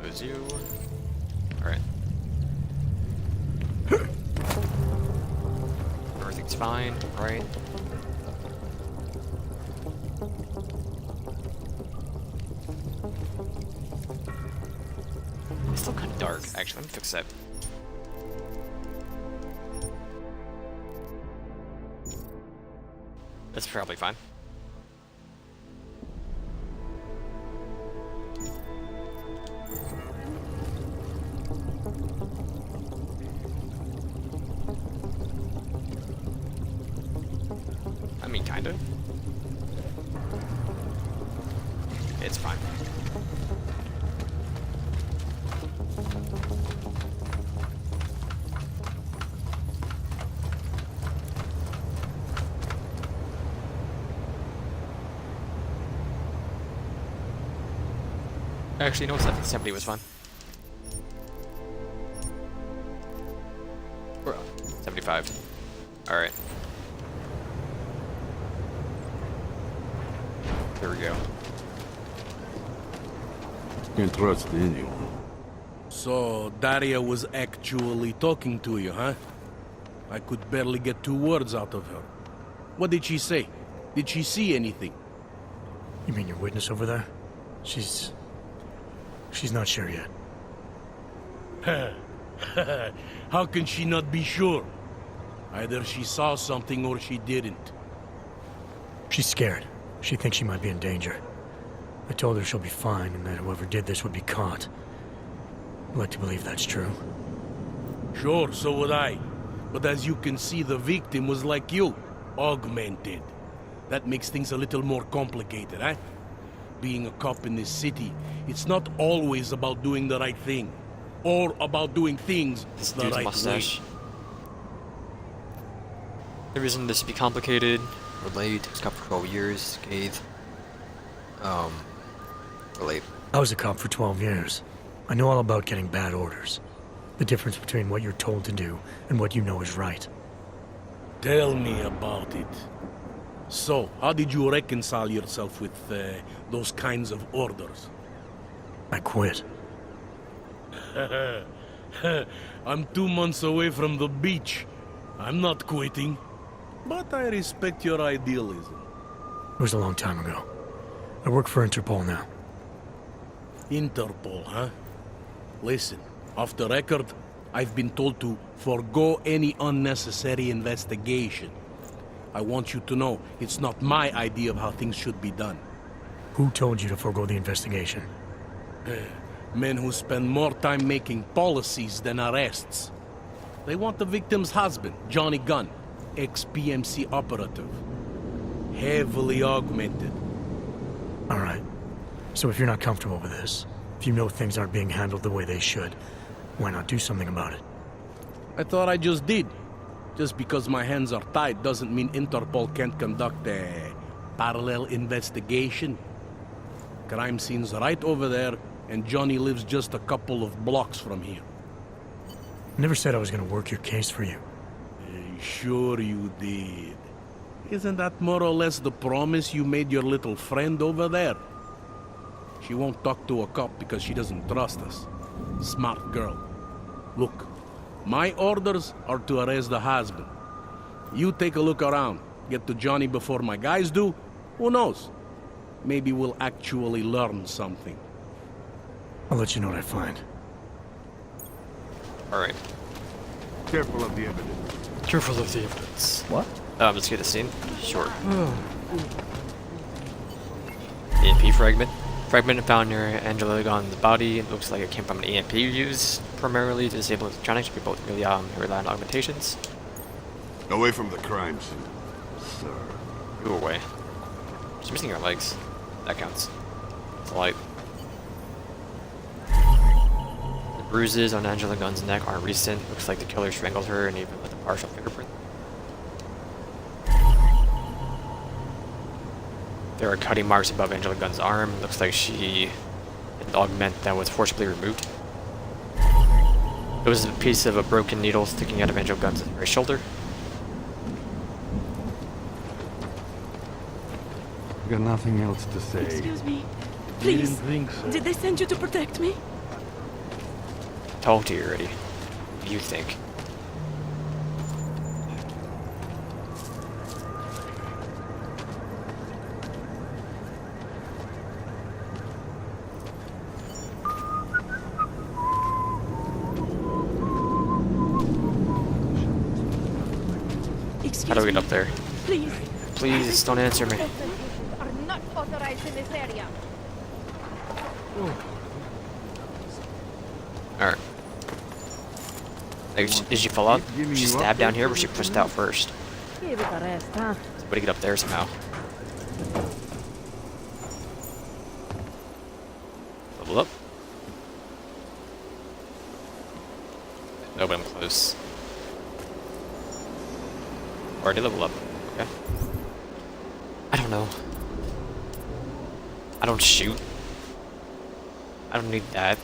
Close you. Alright. Everything's fine, right? It's still kind of dark, actually. Let me fix that. That's probably fine. I mean, kind of. It's fine. Actually, no, 70 was fine. 75. Alright. There we go. Can't trust anyone. So, Daria was actually talking to you, huh? I could barely get 2 words out of her. What did she say? Did she see anything? You mean your witness over there? She's not sure yet. How can she not be sure? Either she saw something or she didn't. She's scared. She thinks she might be in danger. I told her she'll be fine and that whoever did this would be caught. I'd like to believe that's true. Sure, so would I. But as you can see, the victim was like you, augmented. That makes things a little more complicated, eh? Being a cop in this city, it's not always about doing the right thing. Or about doing things the right mustache. way. The reason this would be complicated, relate, was cop for 12 years, scathe. Relate. I was a cop for 12 years. I know all about getting bad orders. The difference between what you're told to do and what you know is right. Tell me about it. So, how did you reconcile yourself with those kinds of orders? I quit. I'm 2 months away from the beach. I'm not quitting. But I respect your idealism. It was a long time ago. I work for Interpol now. Interpol, huh? Listen, off the record, I've been told to forego any unnecessary investigation. I want you to know, it's not my idea of how things should be done. Who told you to forego the investigation? Men who spend more time making policies than arrests. They want the victim's husband, Johnny Gunn, ex-PMC operative. Heavily augmented. All right. So if you're not comfortable with this, if you know things aren't being handled the way they should, why not do something about it? I thought I just did. Just because my hands are tied doesn't mean Interpol can't conduct a parallel investigation. Crime scene's right over there, and Johnny lives just a couple of blocks from here. I never said I was gonna work your case for you. Sure you did. Isn't that more or less the promise you made your little friend over there? She won't talk to a cop because she doesn't trust us. Smart girl. Look, my orders are to arrest the husband. You take a look around. Get to Johnny before my guys do. Who knows? Maybe we'll actually learn something. I'll let you know what I find. Alright. Careful of the evidence. Careful of the evidence. What? Let's get a scene. Sure. EMP fragment. Fragment found near Angela Gunn's body. It looks like it came from an EMP used primarily to disable electronics. We both really rely on augmentations. Away from the crime scene, sir. Go away. She's missing her legs. That counts. It's a light. The bruises on Angela Gunn's neck aren't recent. Looks like the killer strangled her and even left a partial fingerprint. There are cutting marks above Angela Gunn's arm. Looks like she had an augment that was forcibly removed. There was a piece of a broken needle sticking out of Angela Gunn's right shoulder. Got nothing else to say. Excuse me. You Please. didn't think so. Did they send you to protect me? talked to you already. What do you think? How do we get up there? Please. Please don't answer me. Are not authorized in this area. Alright. Like, did she fall out? Was she stabbed down here or was she pushed out first? Give it a rest, huh? Somebody get up there somehow. Level up. No, but I'm close. Already level up. Okay. I don't know. I don't shoot. I don't need that.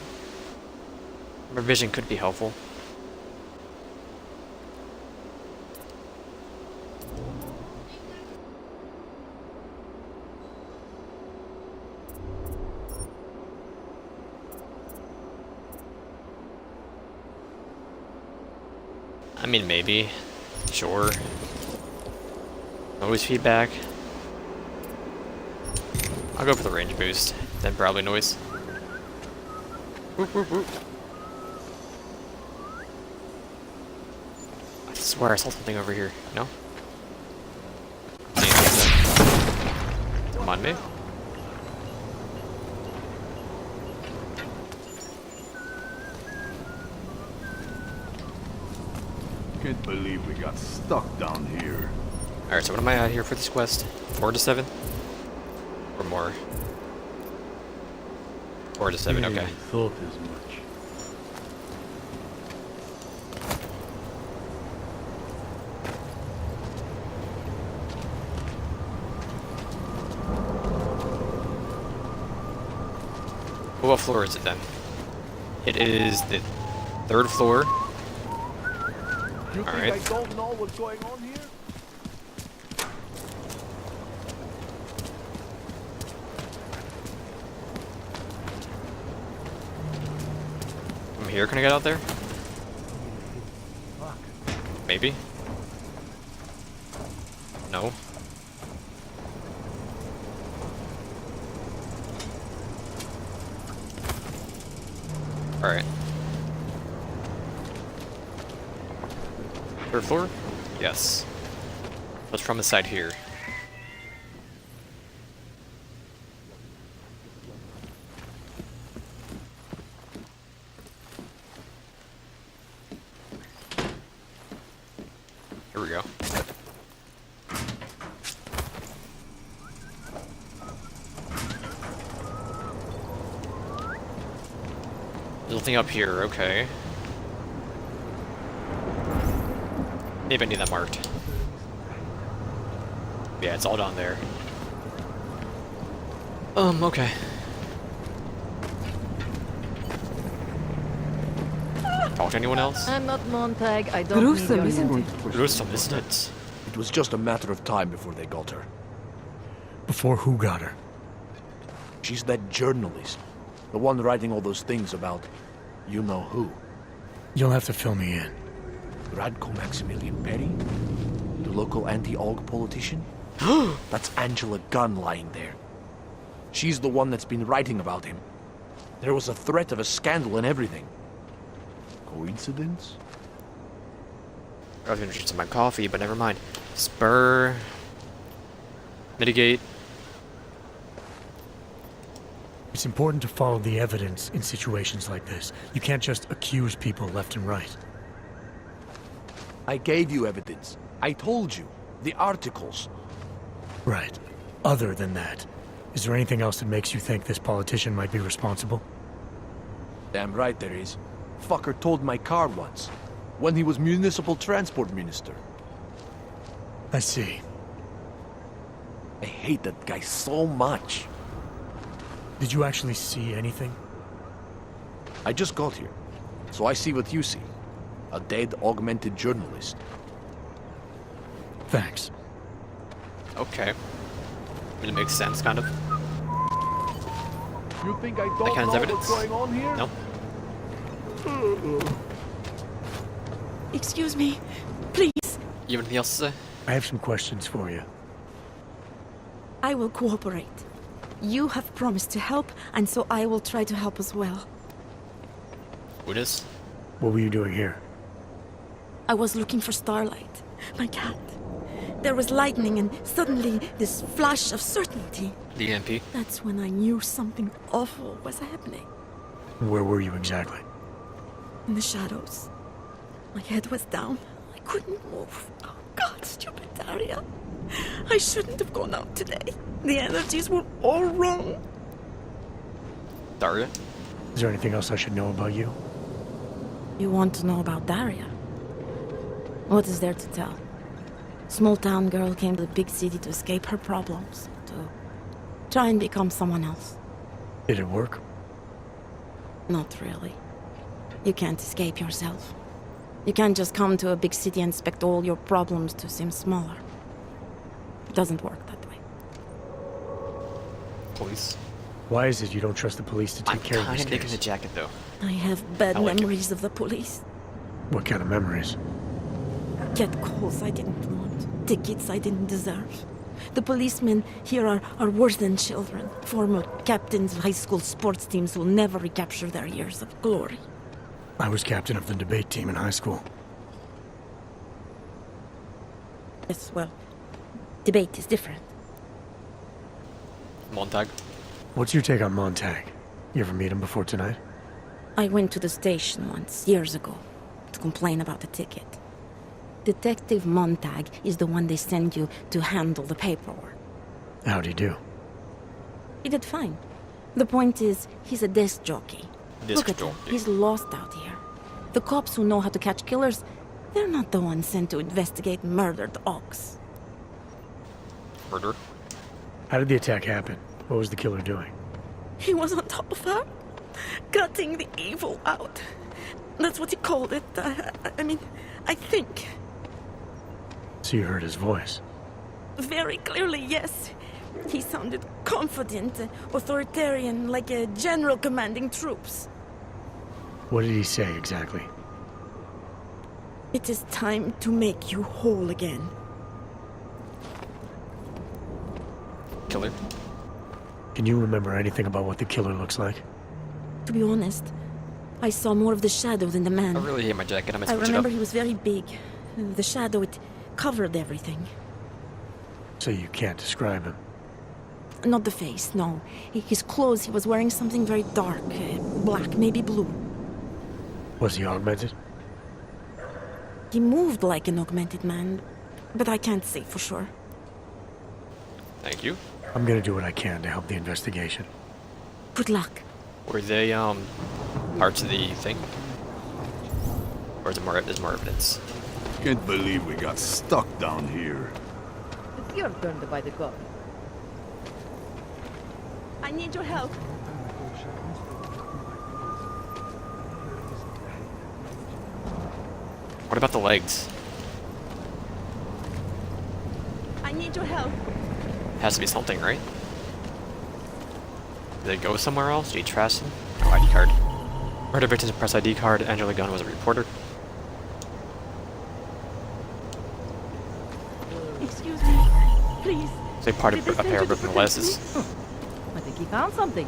Revision could be helpful. I mean, maybe. Sure. Noise feedback. I'll go for the range boost, then probably noise. Whoop, whoop, whoop. I swear I saw something over here. No? Come on, me. Can't believe we got stuck down here. Alright, so what am I at here for this quest? 4 to 7? Or more? 4 to 7, okay. I thought as much. Well, what floor is it then? It is the 3rd floor. You Alright. think I don't know what's going on here? From here, can I get out there? Maybe? No? Alright. 3rd floor? Yes. Let's from the side here. Here we go. Nothing up here, okay. Maybe I need that marked. Yeah, it's all down there. Okay. Talk to anyone else? I'm not Montag. I don't Gruesome, need isn't your it? Gruesome, isn't it? It was just a matter of time before they got her. Before who got her? She's that journalist. The one writing all those things about you know who. You'll have to fill me in. Radko Maximilian Perry? The local anti-AUG politician? That's Angela Gunn lying there. She's the one that's been writing about him. There was a threat of a scandal and everything. Coincidence? I was gonna drink some of my coffee, but never mind. Spur. Mitigate. It's important to follow the evidence in situations like this. You can't just accuse people left and right. I gave you evidence. I told you. The articles. Right. Other than that, is there anything else that makes you think this politician might be responsible? Damn right there is. Fucker told my car once. When he was municipal transport minister. I see. I hate that guy so much. Did you actually see anything? I just got here. So I see what you see. A dead, augmented journalist. Thanks. Okay. I mean, it makes sense, kind of. You think I That don't kind of know evidence? what's going on here? No. Excuse me, please. You have anything else to say? I have some questions for you. I will cooperate. You have promised to help, and so I will try to help as well. Udis? What were you doing here? I was looking for Starlight, my cat. There was lightning and suddenly this flash of certainty. The EMP? That's when I knew something awful was happening. Where were you exactly? In the shadows. My head was down. I couldn't move. Oh God, stupid Daria. I shouldn't have gone out today. The energies were all wrong. Daria? Is there anything else I should know about you? You want to know about Daria? What is there to tell? Small town girl came to the big city to escape her problems, to try and become someone else. Did it work? Not really. You can't escape yourself. You can't just come to a big city and expect all your problems to seem smaller. It doesn't work that way. Police? Why is it you don't trust the police to take I'm care of kind this of digging case? the jacket, though. I have bad I like it. memories of the police. What kind of memories? Get calls I didn't want. Tickets I didn't deserve. The policemen here are worse than children. Former captains of high school sports teams who will never recapture their years of glory. I was captain of the debate team in high school. Yes, well, debate is different. Montag? What's your take on Montag? You ever meet him before tonight? I went to the station once, years ago, to complain about the ticket. Detective Montag is the one they send you to handle the paperwork. How'd he do? He did fine. The point is, he's a desk jockey. Disc Look at him. jockey. He's lost out here. The cops who know how to catch killers, they're not the ones sent to investigate murdered ox. Murder? How did the attack happen? What was the killer doing? He was on top of her, cutting the evil out. That's what he called it. I mean, I think. So you heard his voice. Very clearly, yes. He sounded confident, authoritarian, like a general commanding troops. What did he say exactly? It is time to make you whole again. Killer? Can you remember anything about what the killer looks like? To be honest, I saw more of the shadow than the man. I really hate my jacket. I'm I gonna switch it remember up. he was very big. The shadow, it covered everything. So you can't describe him. Not the face, no. His clothes, he was wearing something very dark. Black, maybe blue. Was he augmented? He moved like an augmented man, but I can't say for sure. Thank you. I'm gonna do what I can to help the investigation. Good luck. Were they, parts of the thing? Or is it more, there's more evidence? Can't believe we got stuck down here. It's your turn to buy the gun. I need your help. What about the legs? I need your help. Has to be something, right? Did it go somewhere else? Did he trash them? Oh, ID card. Murder victims press ID card. Angela Gunn was a reporter. Excuse me, please. Say part of Did a they send pair you of to broken protect glasses. I think he found something.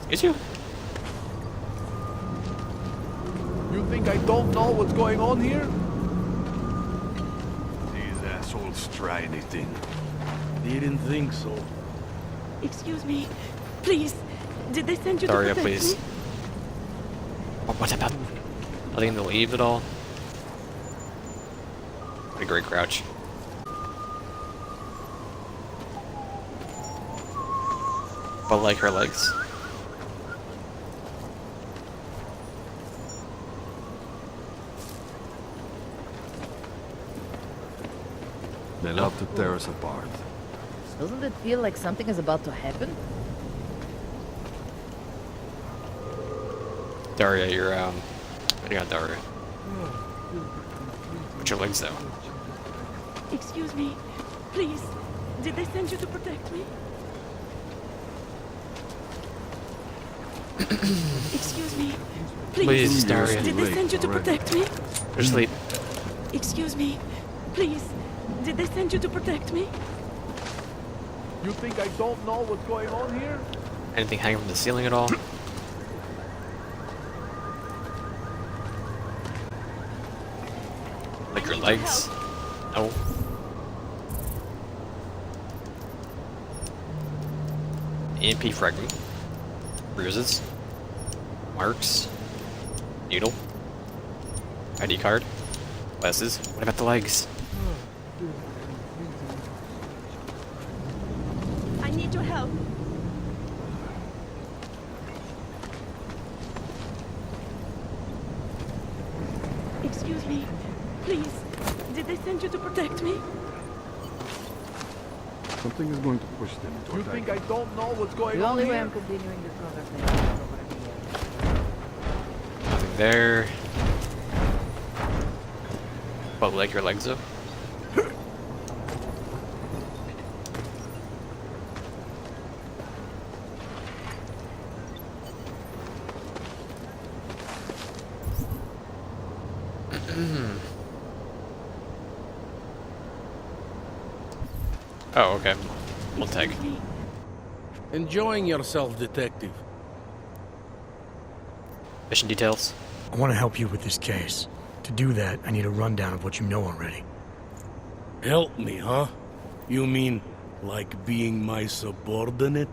Excuse you? You think I don't know what's going on here? These assholes try anything. Didn't think so. Excuse me, please. Did they send you Daria, to protect please. me? What about letting them leave at all? What a great crouch. But like her legs. They love to tear us apart. Doesn't it feel like something is about to happen? Daria, you're, what do you got, Daria? What's your legs, though? Excuse me, please. Did they send you to protect me? Excuse me, Please, Daria. Did they send you to protect me? Go to sleep. Excuse me. Please. Did they send you to protect me? You think I don't know what's going on here? Anything hanging from the ceiling at all? Like your legs? No. EMP fragment. Bruises. Marks. Needle. ID card. Glasses. What about the legs? I need your help. Excuse me. Please. Did they send you to protect me? Something is going to push them You toward think I don't know what's going The on only way here? I'm continuing this conversation is over here. Nothing there. But like your legs though? Oh, okay. We'll tag. Enjoying yourself, detective. Mission details. I want to help you with this case. To do that, I need a rundown of what you know already. Help me, huh? You mean like being my subordinate?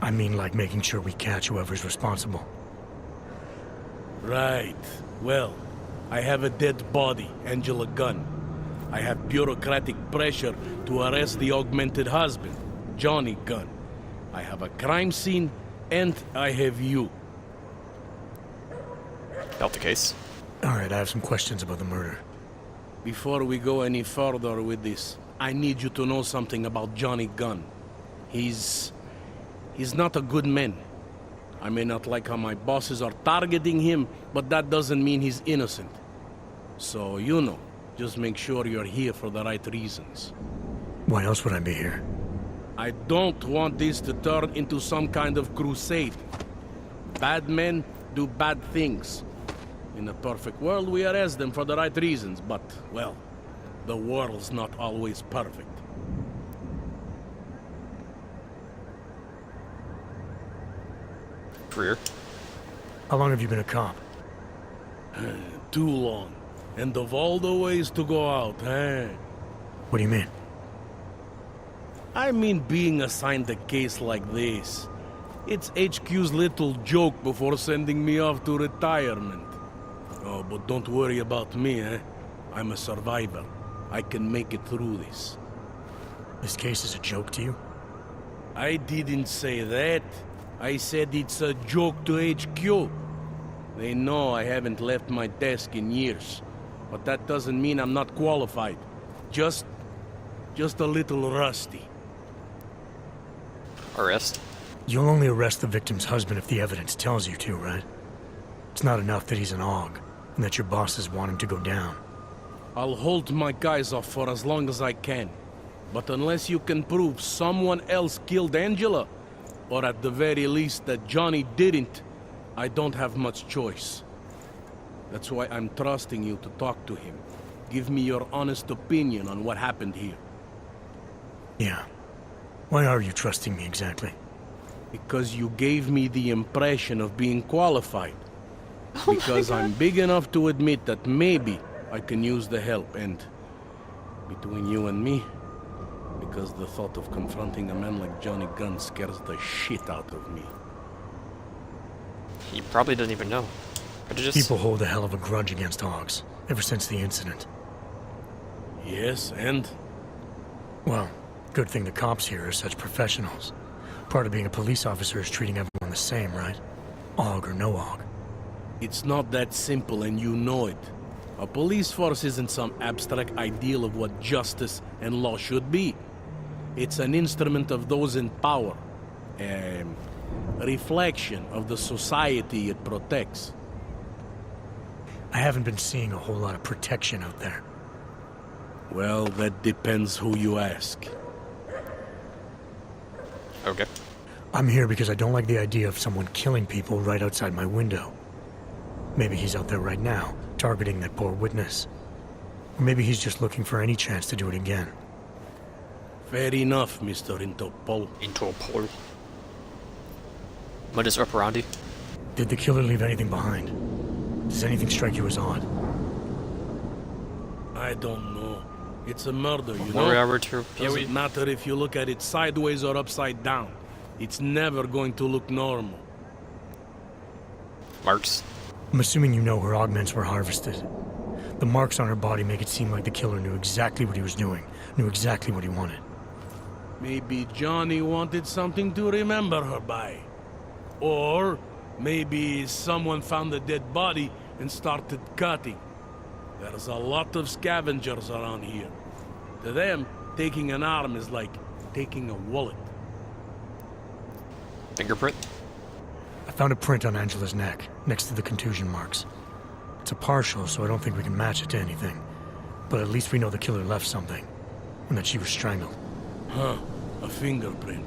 I mean, like making sure we catch whoever's responsible. Right. Well, I have a dead body, Angela Gunn. I have bureaucratic pressure to arrest the augmented husband, Johnny Gunn. I have a crime scene, and I have you. Dealt the case. Alright, I have some questions about the murder. Before we go any further with this, I need you to know something about Johnny Gunn. He's not a good man. I may not like how my bosses are targeting him, but that doesn't mean he's innocent. So, you know, just make sure you're here for the right reasons. Why else would I be here? I don't want this to turn into some kind of crusade. Bad men do bad things. In a perfect world, we arrest them for the right reasons, but, well, the world's not always perfect. Career. How long have you been a cop? Too long. And of all the ways to go out, eh? What do you mean? I mean being assigned a case like this. It's HQ's little joke before sending me off to retirement. Oh, but don't worry about me, eh? I'm a survivor. I can make it through this. This case is a joke to you? I didn't say that. I said it's a joke to HQ. They know I haven't left my desk in years. But that doesn't mean I'm not qualified. Just a little rusty. Arrest. You'll only arrest the victim's husband if the evidence tells you to, right? It's not enough that he's an AUG, and that your bosses want him to go down. I'll hold my guys off for as long as I can. But unless you can prove someone else killed Angela, or at the very least that Johnny didn't, I don't have much choice. That's why I'm trusting you to talk to him. Give me your honest opinion on what happened here. Yeah. Why are you trusting me exactly? Because you gave me the impression of being qualified. Because I'm big enough to admit that maybe I can use the help, and between you and me, because the thought of confronting a man like Johnny Gunn scares the shit out of me. He probably doesn't even know. Prejudice? People hold a hell of a grudge against AUGs, ever since the incident. Yes, and? Well, good thing the cops here are such professionals. Part of being a police officer is treating everyone the same, right? AUG or no AUG. It's not that simple, and you know it. A police force isn't some abstract ideal of what justice and law should be. It's an instrument of those in power. A reflection of the society it protects. I haven't been seeing a whole lot of protection out there. Well, that depends who you ask. Okay. I'm here because I don't like the idea of someone killing people right outside my window. Maybe he's out there right now, targeting that poor witness. Or maybe he's just looking for any chance to do it again. Fair enough, Mr. Interpol. Interpol. Modus operandi. Did the killer leave anything behind? Does anything strike you as odd? I don't know. It's a murder, you More know? hour to Doesn't matter if you look at it sideways or upside down. It's never going to look normal. Marks. I'm assuming you know her augments were harvested. The marks on her body make it seem like the killer knew exactly what he was doing, knew exactly what he wanted. Maybe Johnny wanted something to remember her by. Or maybe someone found a dead body and started cutting. There's a lot of scavengers around here. To them, taking an arm is like taking a wallet. Fingerprint. I found a print on Angela's neck, next to the contusion marks. It's a partial, so I don't think we can match it to anything. But at least we know the killer left something, and that she was strangled. Huh, a fingerprint.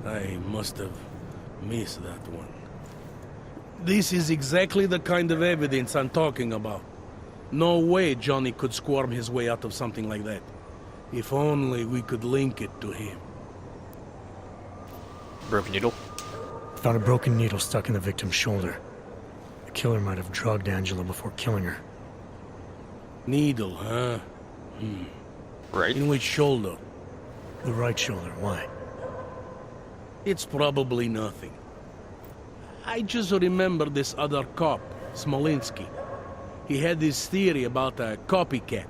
I must have missed that one. This is exactly the kind of evidence I'm talking about. No way Johnny could squirm his way out of something like that. If only we could link it to him. Broken needle. Found a broken needle stuck in the victim's shoulder. The killer might have drugged Angela before killing her. Needle, huh? Right. In which shoulder? The right shoulder, why? It's probably nothing. I just remember this other cop, Smolinski. He had this theory about a copycat.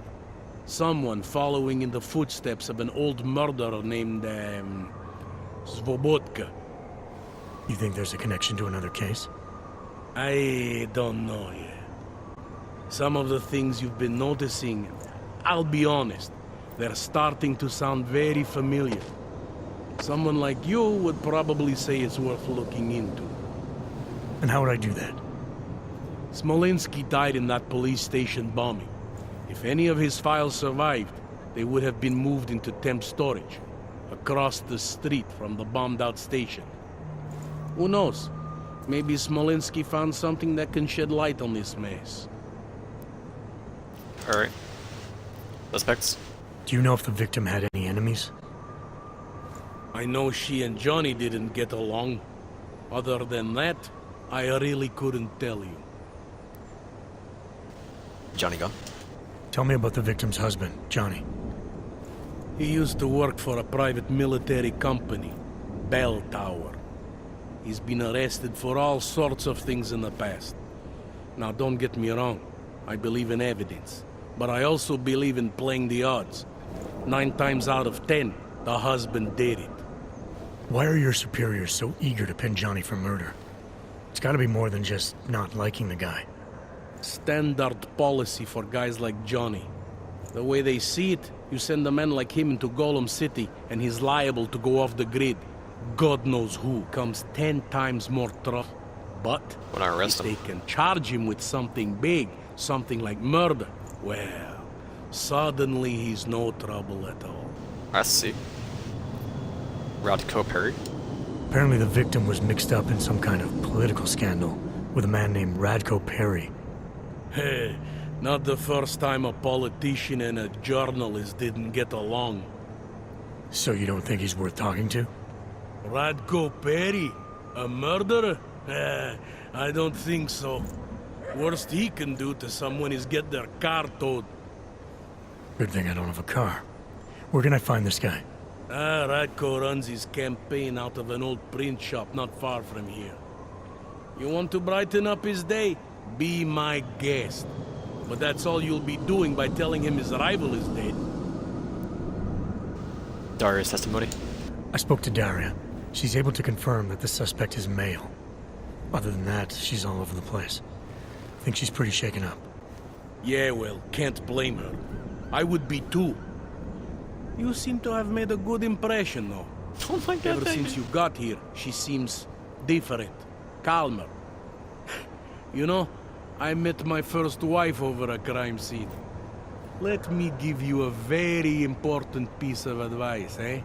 Someone following in the footsteps of an old murderer named, Svobotka. You think there's a connection to another case? I don't know yet. Some of the things you've been noticing, I'll be honest, they're starting to sound very familiar. Someone like you would probably say it's worth looking into. And how would I do that? Smolinski died in that police station bombing. If any of his files survived, they would have been moved into temp storage, across the street from the bombed-out station. Who knows? Maybe Smolinski found something that can shed light on this mess. Alright. Suspects. Do you know if the victim had any enemies? I know she and Johnny didn't get along. Other than that, I really couldn't tell you. Johnny Gunn. Tell me about the victim's husband, Johnny. He used to work for a private military company, Bell Tower. He's been arrested for all sorts of things in the past. Now, don't get me wrong. I believe in evidence. But I also believe in playing the odds. 9 times out of 10, the husband did it. Why are your superiors so eager to pin Johnny for murder? It's gotta be more than just not liking the guy. Standard policy for guys like Johnny. The way they see it, you send a man like him into Golem City, and he's liable to go off the grid. God knows who comes 10 times more trouble. But When I arrest if him. they can charge him with something big, something like murder, well, suddenly he's no trouble at all. I see. Rodko Perry. Apparently the victim was mixed up in some kind of political scandal with a man named Radko Perry. Hey, not the first time a politician and a journalist didn't get along. So you don't think he's worth talking to? Radko Perry? A murderer? I don't think so. Worst he can do to someone is get their car towed. Good thing I don't have a car. Where can I find this guy? Radko runs his campaign out of an old print shop not far from here. You want to brighten up his day? Be my guest. But that's all you'll be doing by telling him his rival is dead. Daria's testimony. I spoke to Daria. She's able to confirm that the suspect is male. Other than that, she's all over the place. I think she's pretty shaken up. Yeah, well, can't blame her. I would be too. You seem to have made a good impression, though. Oh my god. Ever since you got here, she seems different, calmer. You know, I met my first wife over a crime scene. Let me give you a very important piece of advice, eh?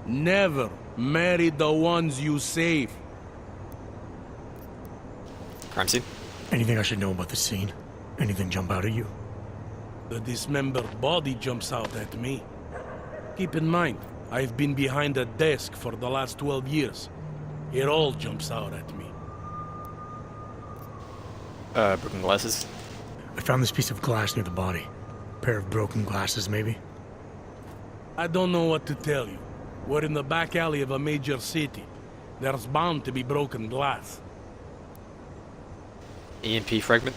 Never marry the ones you save. Crime scene. Anything I should know about the scene? Anything jump out at you? The dismembered body jumps out at me. Keep in mind, I've been behind a desk for the last 12 years. It all jumps out at me. Broken glasses. I found this piece of glass near the body. Pair of broken glasses, maybe? I don't know what to tell you. We're in the back alley of a major city. There's bound to be broken glass. EMP fragment.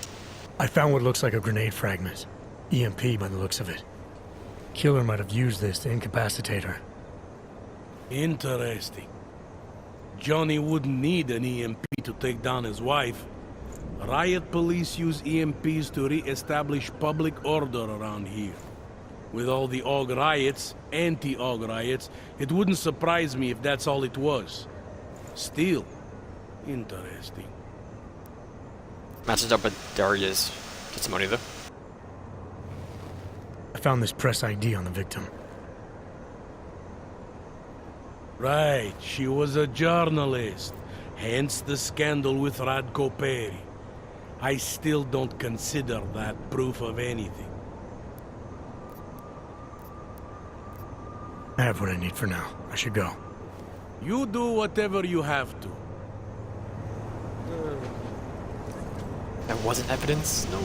I found what looks like a grenade fragment. EMP by the looks of it. Killer might have used this to incapacitate her. Interesting. Johnny wouldn't need an EMP to take down his wife. Riot police use EMPs to re-establish public order around here. With all the AUG riots, anti-AUG riots, it wouldn't surprise me if that's all it was. Still, interesting. Matches up with Daria's testimony, though. I found this press ID on the victim. Right, she was a journalist. Hence the scandal with Radko Perry. I still don't consider that proof of anything. I have what I need for now. I should go. You do whatever you have to. That wasn't evidence? No.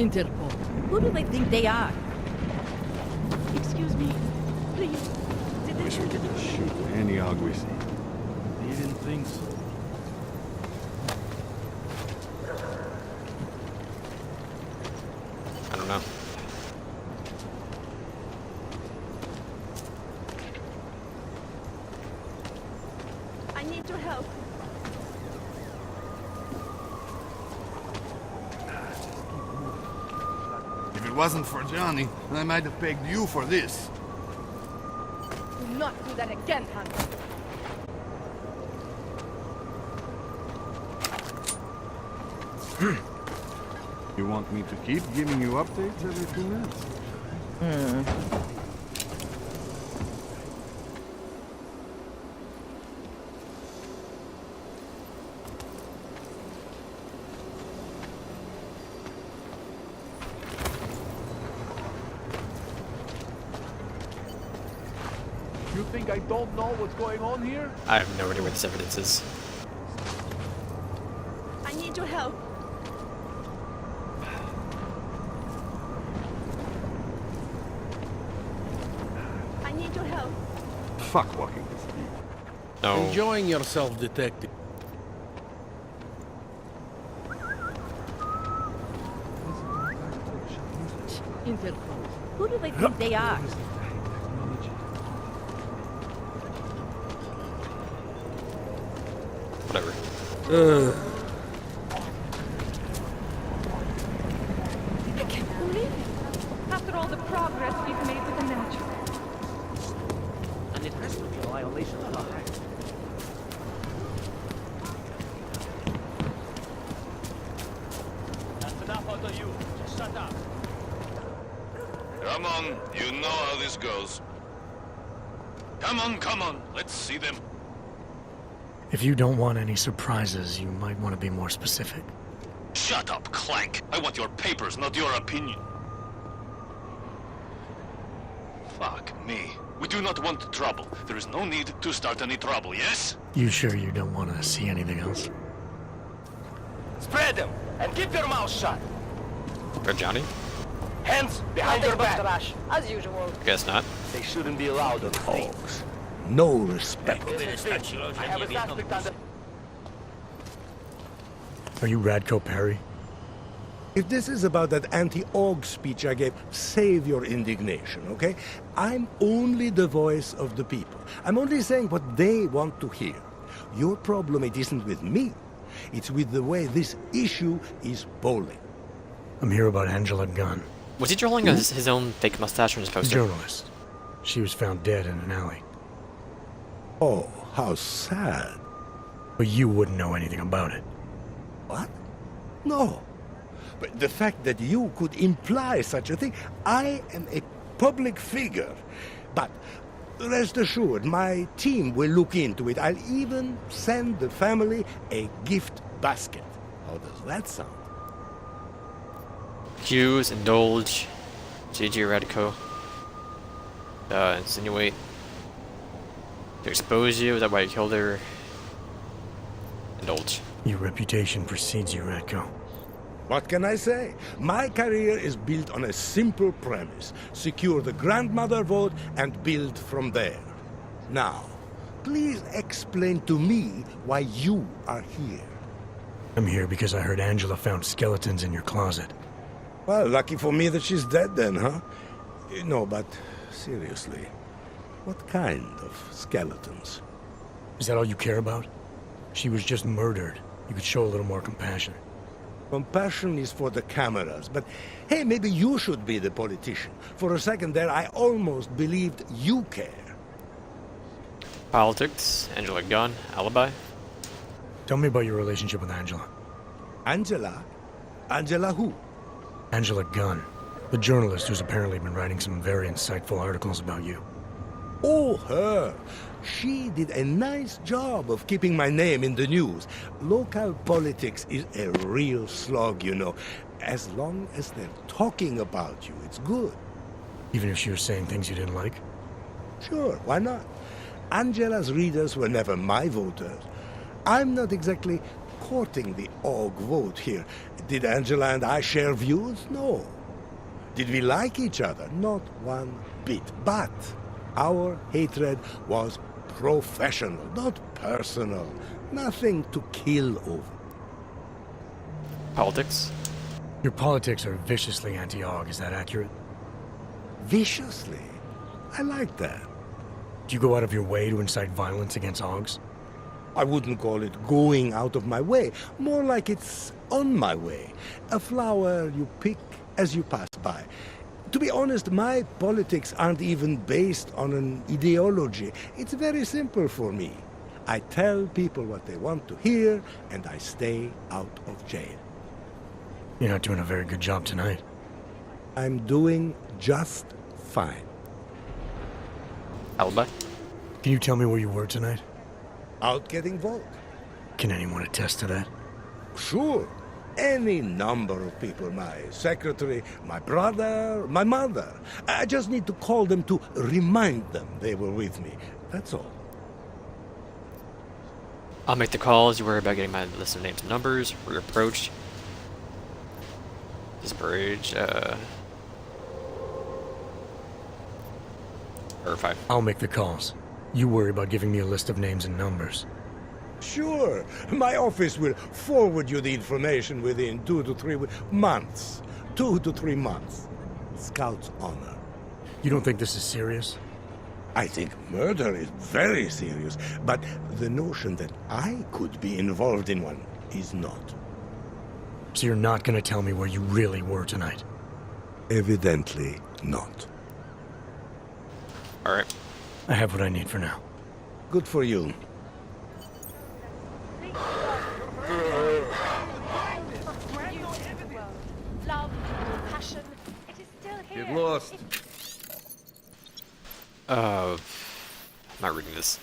Interpol. Who do they think they are? Excuse me. Please. Did they shoot you? Shoot any AUG we see. Didn't think so. I don't know. I need your help. If it wasn't for Johnny, I might have pegged you for this. Do not do that again, Hunter. You want me to keep giving you updates every 2 minutes? You think I don't know what's going on here? I have no idea where this evidence is. I need your help. I need your help. Fuck walking this beat. No. Enjoying yourself, detective. Interpol. Who do they think they are? Whatever. I can't believe it. After all the progress we've made with the natural. And it has to be a violation of the act. That's enough out of you. Just shut up. Come on, you know how this goes. Come on, let's see them. If you don't want any surprises, you might want to be more specific. Shut up, Clank. I want your papers, not your opinion. Fuck me. We do not want trouble. There is no need to start any trouble, yes? You sure you don't want to see anything else? Spread them and keep your mouth shut. Where, Johnny? Hands behind your back. As usual. Guess not. They shouldn't be allowed on things. No respect. I have a suspect on the... Are you Radko Perry? If this is about that anti-AUG speech I gave, save your indignation, okay? I'm only the voice of the people. I'm only saying what they want to hear. Your problem, it isn't with me. It's with the way this issue is polling. I'm here about Angela Gunn, Was he drawing his own fake mustache on his the poster? journalist. She was found dead in an alley. Oh, how sad. But you wouldn't know anything about it. What? No. But the fact that you could imply such a thing, I am a public figure. But rest assured, my team will look into it. I'll even send the family a gift basket. How does that sound? Accuse, indulge, GG Radico. Insinuate. To expose you, is that why you killed her? Indulge. Your reputation precedes you, Radko. What can I say? My career is built on a simple premise. Secure the grandmother vote and build from there. Now, please explain to me why you are here. I'm here because I heard Angela found skeletons in your closet. Well, lucky for me that she's dead then, huh? No, but seriously, what kind of skeletons? Is that all you care about? She was just murdered. You could show a little more compassion. Compassion is for the cameras, but hey, maybe you should be the politician. For a second there, I almost believed you care. Politics, Angela Gunn, alibi. Tell me about your relationship with Angela. Angela? Angela who? Angela Gunn, the journalist who's apparently been writing some very insightful articles about you. Oh, her. She did a nice job of keeping my name in the news. Local politics is a real slog, you know. As long as they're talking about you, it's good. Even if she was saying things you didn't like? Sure, why not? Angela's readers were never my voters. I'm not exactly courting the AUG vote here. Did Angela and I share views? No. Did we like each other? Not one bit. But our hatred was professional, not personal. Nothing to kill over. Politics. Your politics are viciously anti-AUG, is that accurate? Viciously? I like that. Do you go out of your way to incite violence against AUGs? I wouldn't call it going out of my way. More like it's on my way. A flower you pick as you pass by. To be honest, my politics aren't even based on an ideology. It's very simple for me. I tell people what they want to hear, and I stay out of jail. You're not doing a very good job tonight. I'm doing just fine. Alibi. Can you tell me where you were tonight? Out getting vote. Can anyone attest to that? Sure. Any number of people. My secretary, my brother, my mother. I just need to call them to remind them they were with me. That's all. I'll make the calls. You worry about getting my list of names and numbers. We're approached. This bridge, or 5. I'll make the calls. You worry about giving me a list of names and numbers. Sure. My office will forward you the information within 2 to 3 months. 2 to 3 months. Scout's honor. You don't think this is serious? I think murder is very serious, but the notion that I could be involved in one is not. So you're not gonna tell me where you really were tonight? Evidently not. Alright. I have what I need for now. Good for you. Love, passion, it is still here. Get lost. I'm not reading this.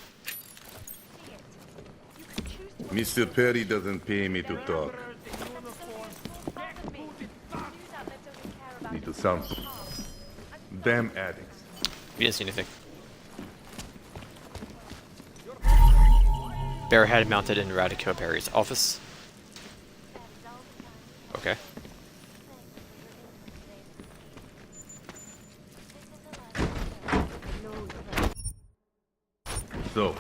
Mr. Perry doesn't pay me to talk. Need to sound damn addicts. We didn't see anything. Bearhead mounted in Radico Perry's office. Okay. So,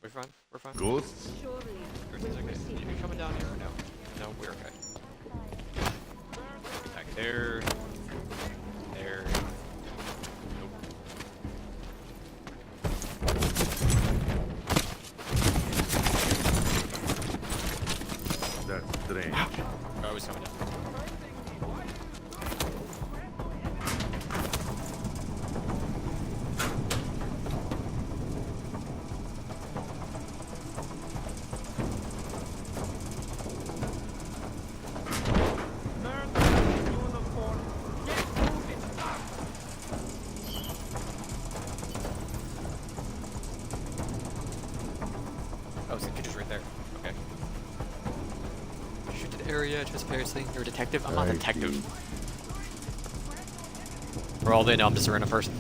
We're fine. We're fine. ghosts? Everything's okay. You coming down here or no? No, we're okay. Back there. There. Nope. That's strange. Oh, I was coming down. area transparency. You're a detective? I'm not a I detective. see. For all they know, I'm just a random person.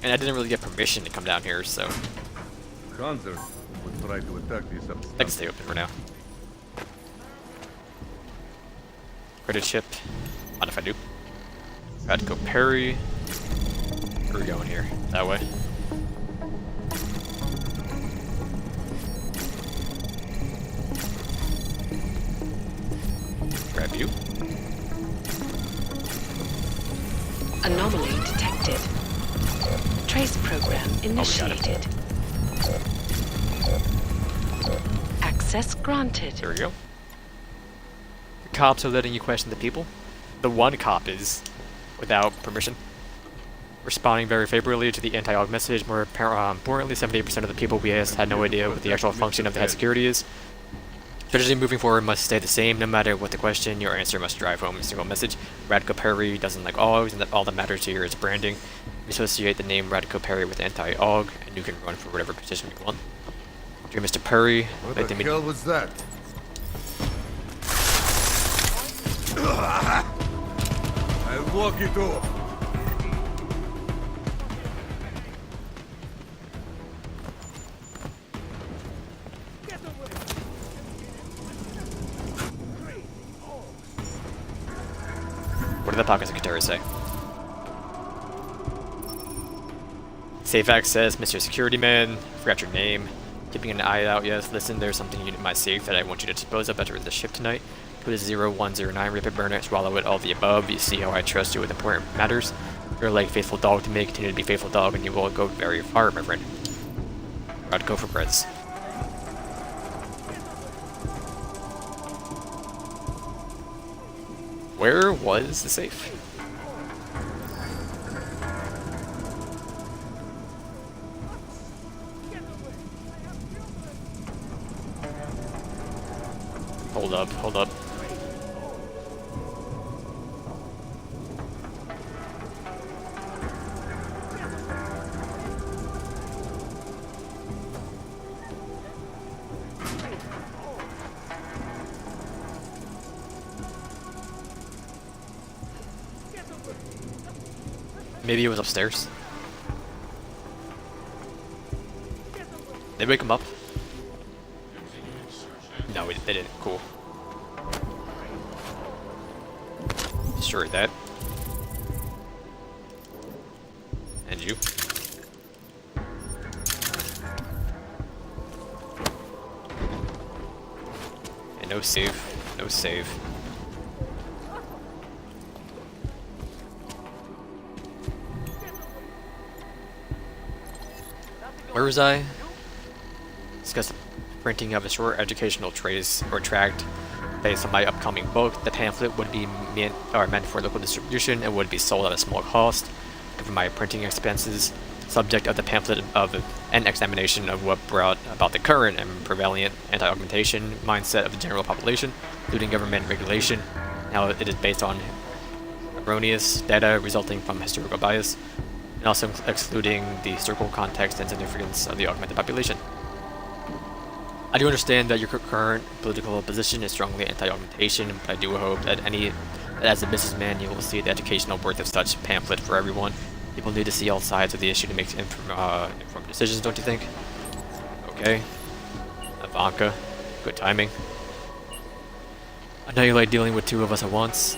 And I didn't really get permission to come down here, so Concert would try to attack these I can stay open for now. Credit chip. What if I do? Gotta go parry. Where are we going here? That way. Grab you. Anomaly detected. Trace program initiated. Access granted. There we go. The cops are letting you question the people. The one cop is, without permission, responding very favorably to the anti-AUG message. More importantly, 78% of the people we asked had no idea what the actual function of the head security is. Strategy moving forward must stay the same, no matter what the question. Your answer must drive home a single message. Radko Perry doesn't like AUGs, and that all that matters here is branding. We associate the name Radko Perry with anti-AUG, and you can run for whatever position you want. Dear Mr. Perry, What the hell was that? I'll walk it off. What did the pocket secretary say? Safe access, Mr. Security Man. Forgot your name. Keeping an eye out, yes. Listen, there's something in my safe that I want you to dispose of after the shift tonight. Code is 0109. Rip it, burn it, swallow it, all the above. You see how I trust you with important matters. You're like faithful dog to me. Continue to be faithful dog, and you will go very far, my friend. I'd go for breads. Where was the safe? Hold up, hold up. Maybe it was upstairs. Did they wake him up? No, they didn't. Cool. Destroyed that. And you. And no save. No save. Where was I? Discuss the printing of a short educational trace or tract based on my upcoming book. The pamphlet would be meant for local distribution and would be sold at a small cost. Cover my printing expenses. Subject of the pamphlet of an examination of what brought about the current and prevalent anti-augmentation mindset of the general population, including government regulation. Now it is based on erroneous data resulting from historical bias, and also excluding the historical context and significance of the augmented population. I do understand that your current political position is strongly anti-augmentation, but I do hope that as a businessman, you will see the educational worth of such pamphlet for everyone. People need to see all sides of the issue to make informed decisions, don't you think? Okay. Ivanka, good timing. I know you like dealing with two of us at once,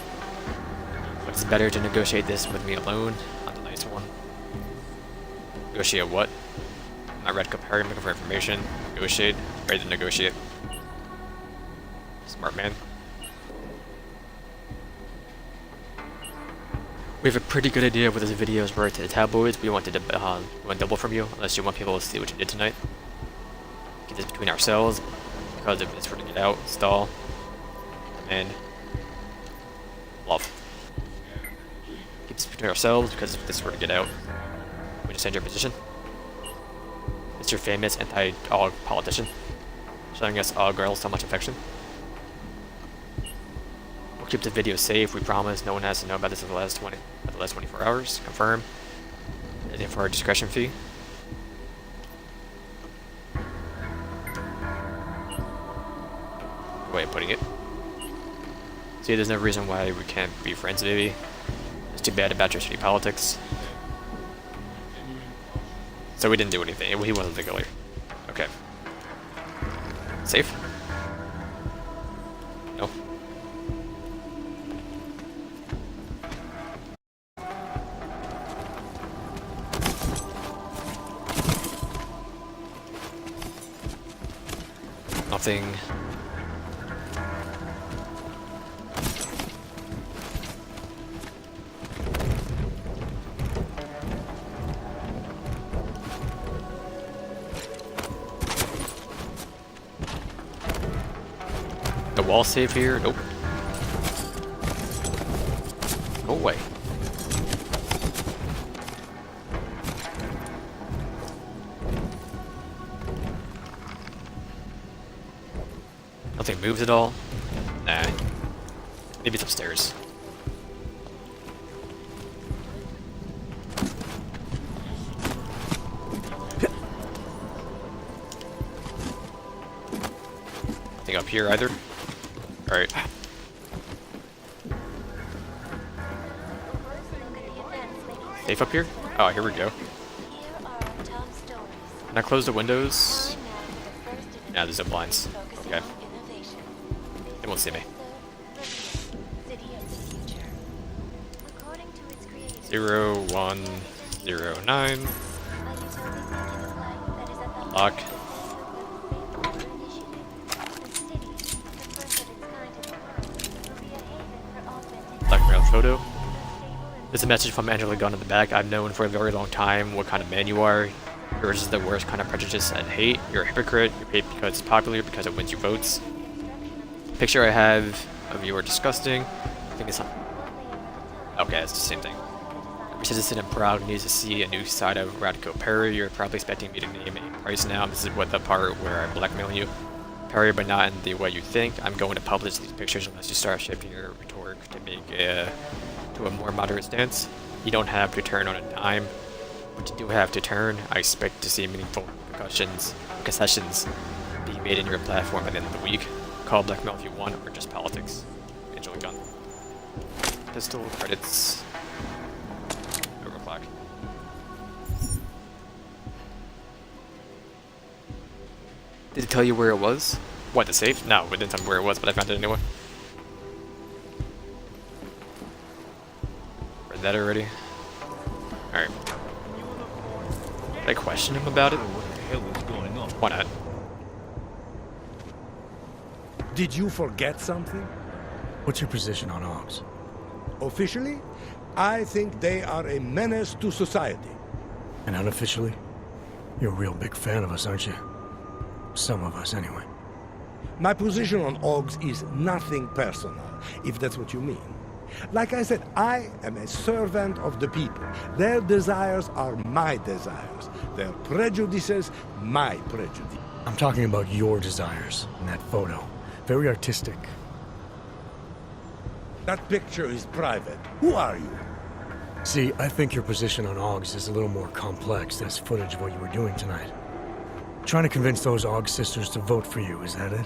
but it's better to negotiate this with me alone. Not the nice one. Negotiate what? I read comparing, looking for information. Negotiate. Ready to negotiate. Smart man. We have a pretty good idea what this video is worth to the tabloids. We want double from you, unless you want people to see what you did tonight. Keep this between ourselves, because if this were to get out, stall, and love. Keep this between ourselves, because if this were to get out, we just change your position. Mr. Famous anti-AUG politician, showing us AUG girls so much affection. We'll keep the video safe, we promise. No one has to know about this in the last 24 hours. Confirm. Anything for our discretion fee. way of putting it. See, there's no reason why we can't be friends, baby. It's too bad about your shitty politics. So we didn't do anything. He wasn't the killer. Okay. Safe? No. Nothing. The wall safe here? Nope. No way. Nothing moves at all? Nah. Maybe it's upstairs. Nothing up here either. Alright. Safe up here? Oh, here we go. Can I close the windows? Nah, there's no blinds. Okay. They won't see me. 0109. Lock. Blackmail photo. There's a message from Angela Gunn in the back. I've known for a very long time what kind of man you are. Yours is the worst kind of prejudice and hate. You're a hypocrite. You're paid because it's popular, because it wins you votes. Picture I have of you are disgusting. I think it's not. Okay, it's the same thing. Every citizen in Prague needs to see a new side of Radko Perry. You're probably expecting me to name a price now. This is what the part where I blackmail you. Perry, but not in the way you think. I'm going to publish these pictures unless you start shifting your rhetoric to make to a more moderate stance. You don't have to turn on a dime, but you do have to turn. I expect to see meaningful concessions be made in your platform at the end of the week. Call blackmail if you want, or just politics. Angela Gunn. Pistol, credits. Overclock. Did it tell you where it was? What, the safe? No, it didn't tell me where it was, but I found it anyway. Read that already? Alright. Did I question him about it? What the hell is going on? Why not? Did you forget something? What's your position on Augs? Officially, I think they are a menace to society. And unofficially? You're a real big fan of us, aren't you? Some of us, anyway. My position on Augs is nothing personal, if that's what you mean. Like I said, I am a servant of the people. Their desires are my desires. Their prejudices, my prejudice. I'm talking about your desires in that photo. Very artistic. That picture is private. Who are you? See, I think your position on Augs is a little more complex than this footage of what you were doing tonight. Trying to convince those Aug sisters to vote for you, is that it?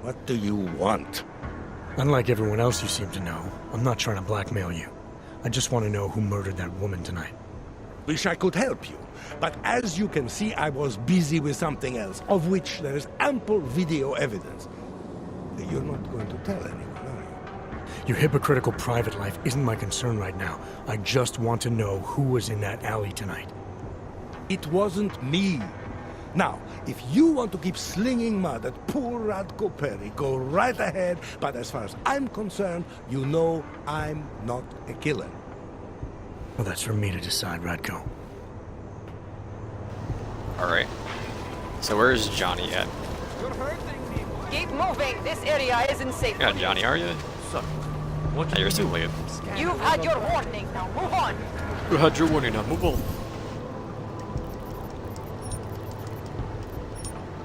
What do you want? Unlike everyone else you seem to know, I'm not trying to blackmail you. I just want to know who murdered that woman tonight. Wish I could help you. But as you can see, I was busy with something else, of which there is ample video evidence. You're not going to tell anyone, are you? Your hypocritical private life isn't my concern right now. I just want to know who was in that alley tonight. It wasn't me. Now, if you want to keep slinging mud at poor Radko Perry, go right ahead, but as far as I'm concerned, you know I'm not a killer. Well, that's for me to decide, Radko. Alright. So where is Johnny at? Keep moving. This area isn't safe. Yeah, Johnny, are you? Son, what Hey, you're still late. You've had your warning. Now move on. You had your warning, now move on.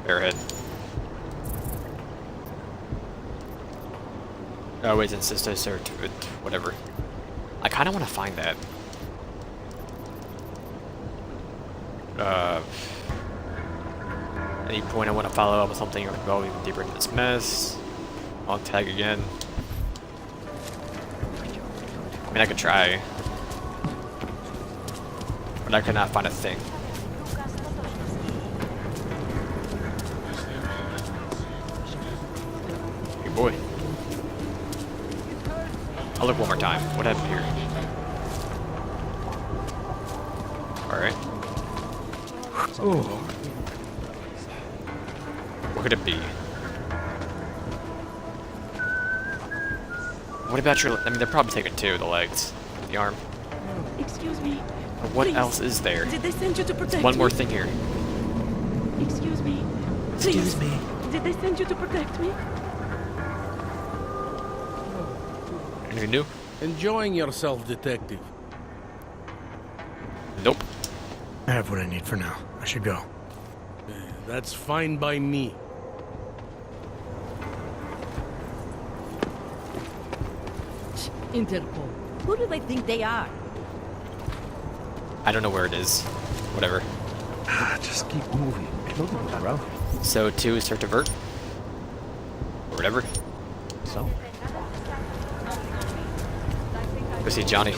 Airhead. Oh wait, it's sisters or whatever. I kind of want to find that. any point I want to follow up with something or go even deeper into this mess. I'll tag again. I mean, I could try. But I could not find a thing. Hey boy. I'll look one more time. What happened here? Alright. Oh. What could it be? What about your... I mean, they're probably taking two, the legs, the arm. Excuse me. But what Please. else is there? Did they send you to protect One more me? thing here. Excuse me. Excuse Please. me. Did they send you to protect me? Anything new? Enjoying yourself, detective. Nope. I have what I need for now. I should go. That's fine by me. Interpol. Who do they think they are? I don't know where it is. Whatever. Just keep moving. Bro. So 2 is start to vert? Or whatever. So? Go see Johnny.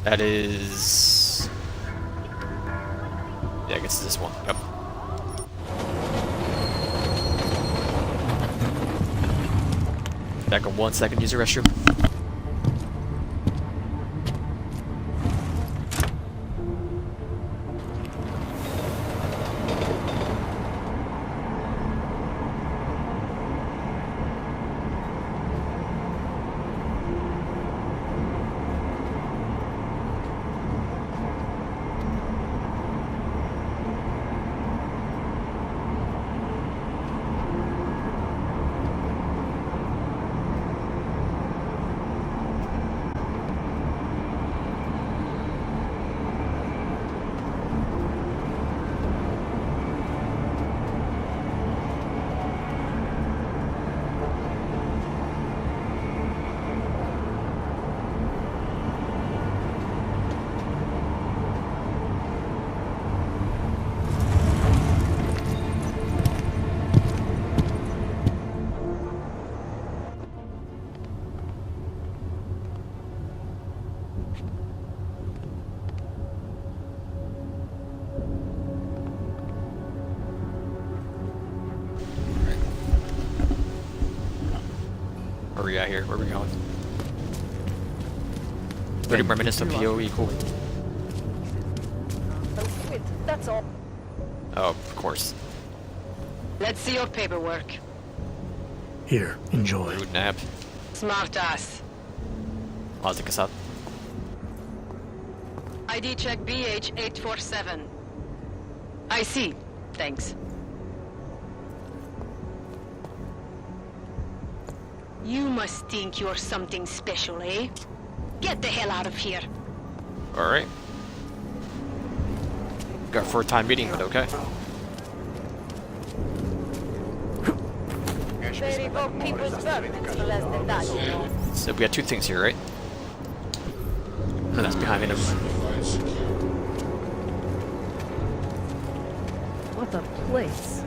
That is... Yeah, I guess it's this one. Yep. Back on 1 second, use the restroom. Where we at here? Where we going? 30 more minutes to POE, cool. That's all. Oh, of course. Let's see your paperwork. Here, enjoy. Rude nap. Smart ass. I'll take us out. ID check BH847. I see. Thanks. You must think you're something special, eh? Get the hell out of here. Alright. Got a 4-time meeting, but okay. They revoke people's permits for less than that, you know. So we got 2 things here, right? And that's behind me. What a place.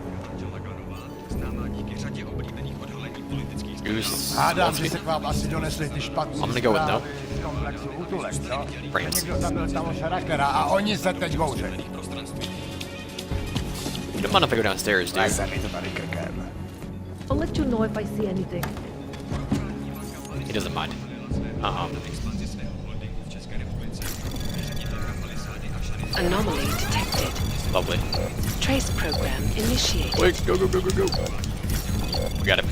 Goose. Hádám, že se k vám asi donesli ty špatný I'm gonna go with no. z komplexu Utulek, co? Brains. Někdo zabil tam Šarakera a oni se teď bouřejí. You don't mind if I go downstairs, dude. Se mi to tady krkem. I'll let you know if I see anything. He doesn't mind. Anomaly detected. Lovely. Trace program initiated. Wait, go, go, go, go, go. We got him.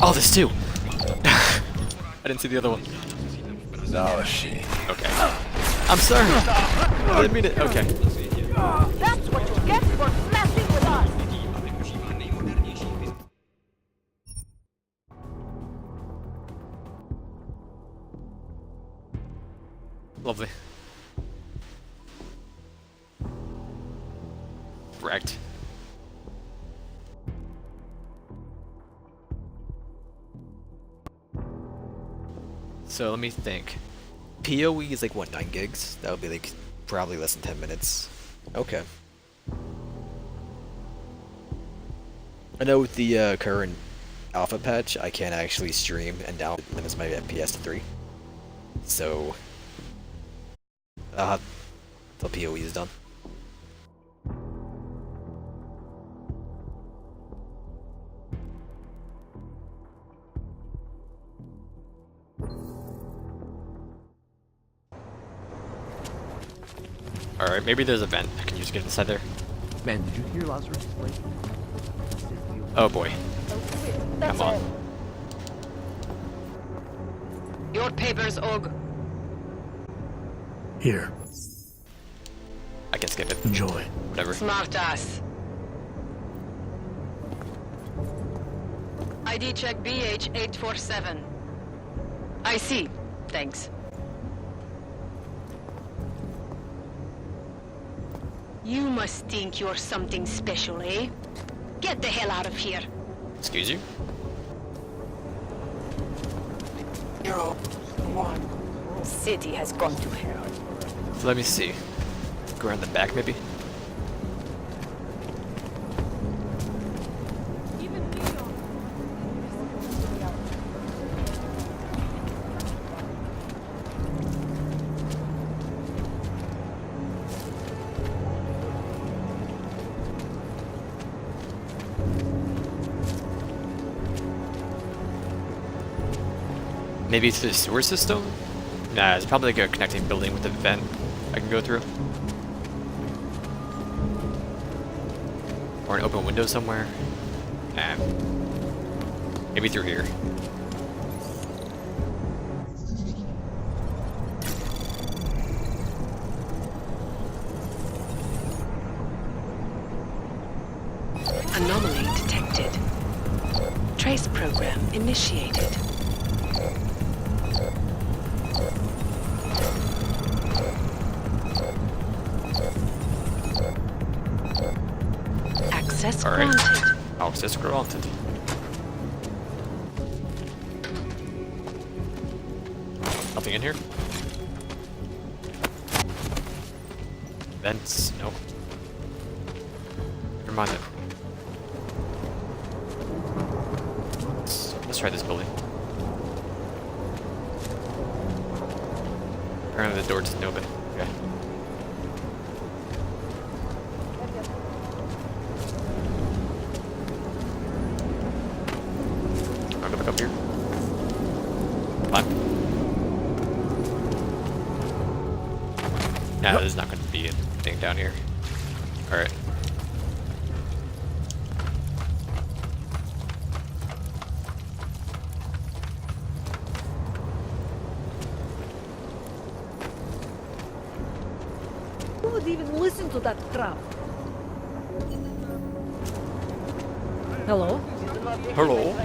Oh, there's 2. I didn't see the other one. Další. Okay. I'm sorry. I didn't mean it. Okay. That's what you get for messing with us. Lovely. wrecked. So let me think. PoE is like what, 9 gigs? That would be like probably less than 10 minutes. Okay. I know with the current alpha patch, I can't actually stream and down limits my FPS to 3. So I'll have till PoE is done. Alright, maybe there's a vent. I can just get inside there. Man, did you hear Lazarus play? Oh boy. Come on. Your papers, Og. Here. I can skip it. Enjoy. Whatever. Smart ass. ID check BH847. I see. Thanks. You must think you're something special, eh? Get the hell out of here. Excuse you? Hero, one. City has gone to hell. So let me see. Go around the back maybe? Maybe through the sewer system? Nah, it's probably like a connecting building with a vent I can go through. Or an open window somewhere. Nah. Maybe through here. Anomaly detected. Trace program initiated. Access granted. Access granted. Nothing in here? Vents? Nope. Never mind it. Let's try this building. Apparently the door doesn't open. Okay. I'll go back up here. Climb. Nah, there's not going to be anything down here. Alright. Who would even listen to that crap? Hello? Hello?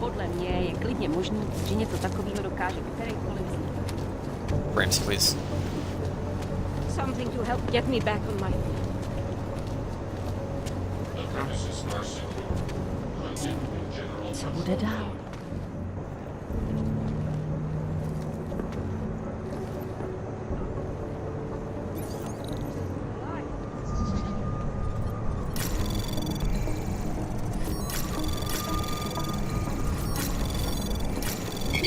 Podle mě je klidně možný, že něco takového dokáže kterýkoliv z nich. Frames, please. Something to help get me back on my feet. Co bude dál?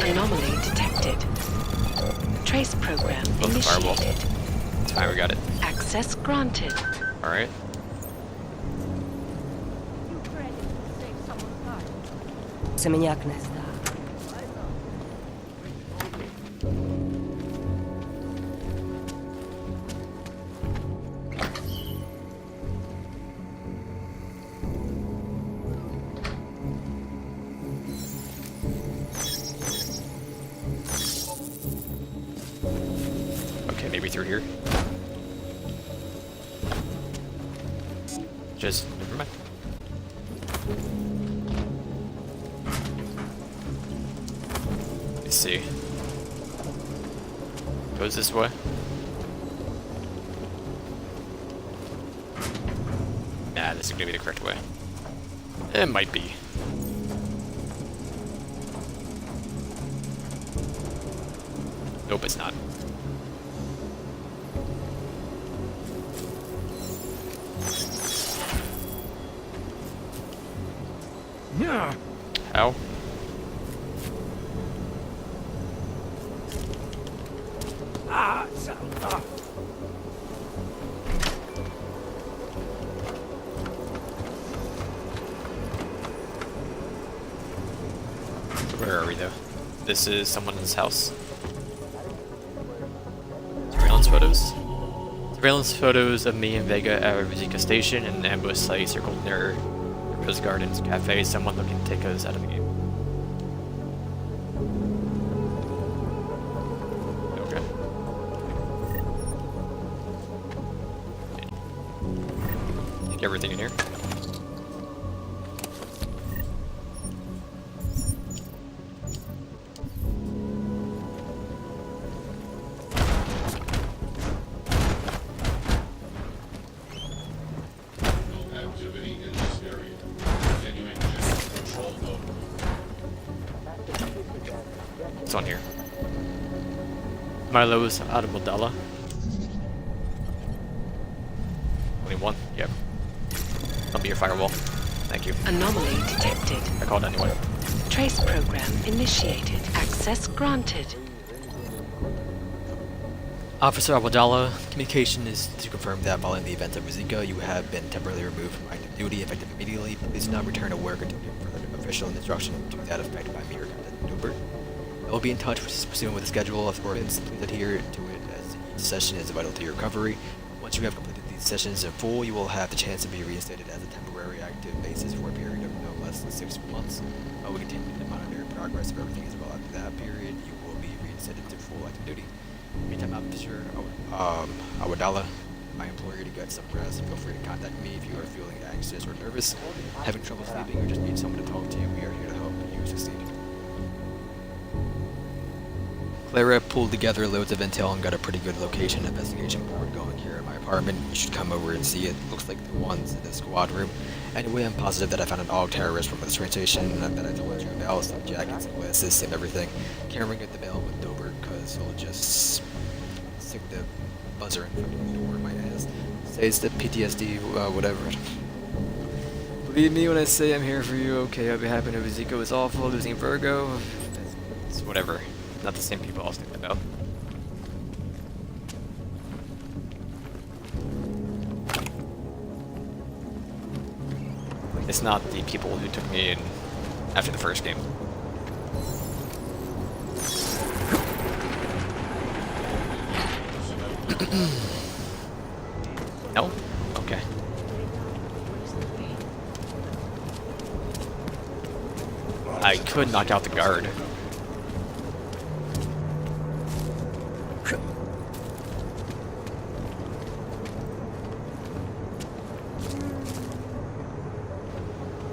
Anomaly detected. Trace program Oh, the fireball. initiated. It's fine, we got it. Access granted. Alright. Se mi nějak nezdá. Okay, maybe through here. Just, never mind. Let's see. Goes this way. this is gonna be the correct way. It might be. Nope, it's not. Yeah. How? Where are we though? This is someone's house. Surveillance photos. Surveillance photos of me and Vega at Rizika Station and an ambush site circled near Rose Gardens Cafe. Someone looking to take us out of the game. Okay. Take everything in here. What's on here? Milo's Automodella. Only one? Yep. I'll be your firewall. Thank you. Anomaly detected. I called anyway. Trace program initiated. Access granted. Officer Abadala, communication is to confirm that following the events of Rizika, you have been temporarily removed from active duty, effective immediately. Please do not return to work until given further official instruction to that effect by me or Captain Newbert. I will be in touch pursuant with the schedule of ordinance. Please adhere to it as each session is vital to your recovery. Once you have completed these sessions in full, you will have the chance to be reinstated as a temporary active basis for a period of no less than 6 months. While we continue to monitor progress if everything is well after that period, you will be reinstated to full active duty. Meantime, Officer Awadala, I implore you to get some rest. Feel free to contact me if you are feeling anxious or nervous, having trouble sleeping, or just need someone to talk to. We are here to help you succeed. Clara pulled together loads of intel and got a pretty good location investigation board going here at my apartment. You should come over and see it. Looks like the ones in the squad room. Anyway, I'm positive that I found an AUG terrorist from the train station that I told you about. Some jackets and glasses, same everything. Can't ring at the bell with Dover because he'll just stick the buzzer in front of the door of my ass. Say it's the PTSD, whatever. Believe me when I say I'm here for you. Okay, I'll be happy to Zico is awful, losing Virgo. It's whatever. Not the same people I was thinking about. It's not the people who took me in after the first game. No? Okay. I could knock out the guard.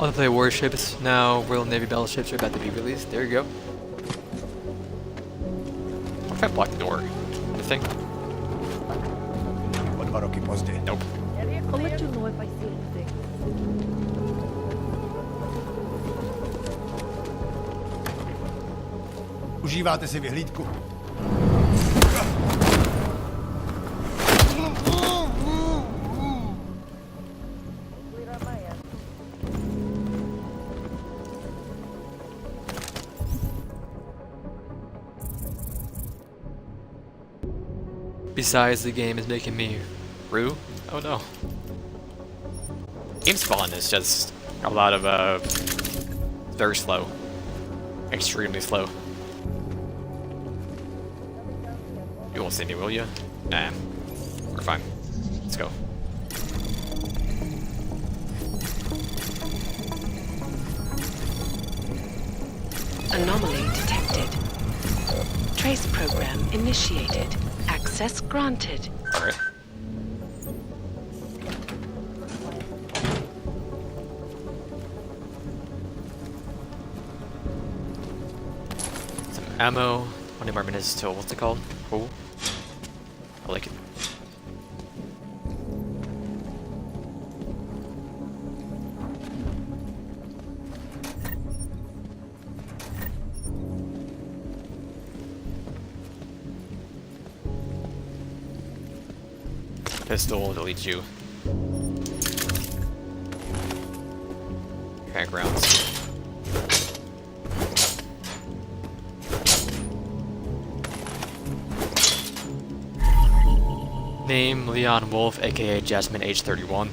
All the play warships now, Royal Navy battleships are about to be released. There you go. What if I block the door? Anything? Nope. I'll let you know if I see anything. Užíváte si vyhlídku? Besides, the game is making me rue. Oh no. Game spawn is just a lot of very slow. Extremely slow. You won't see me, will you? Nah. We're fine. Let's go. Anomaly detected. Trace program initiated. Access granted. Alright. Some ammo. 20 more minutes till what's it called? Oh. I like it. Pistol deletes you. Backgrounds. Name Leon Wolf, aka Jasmine, age 31.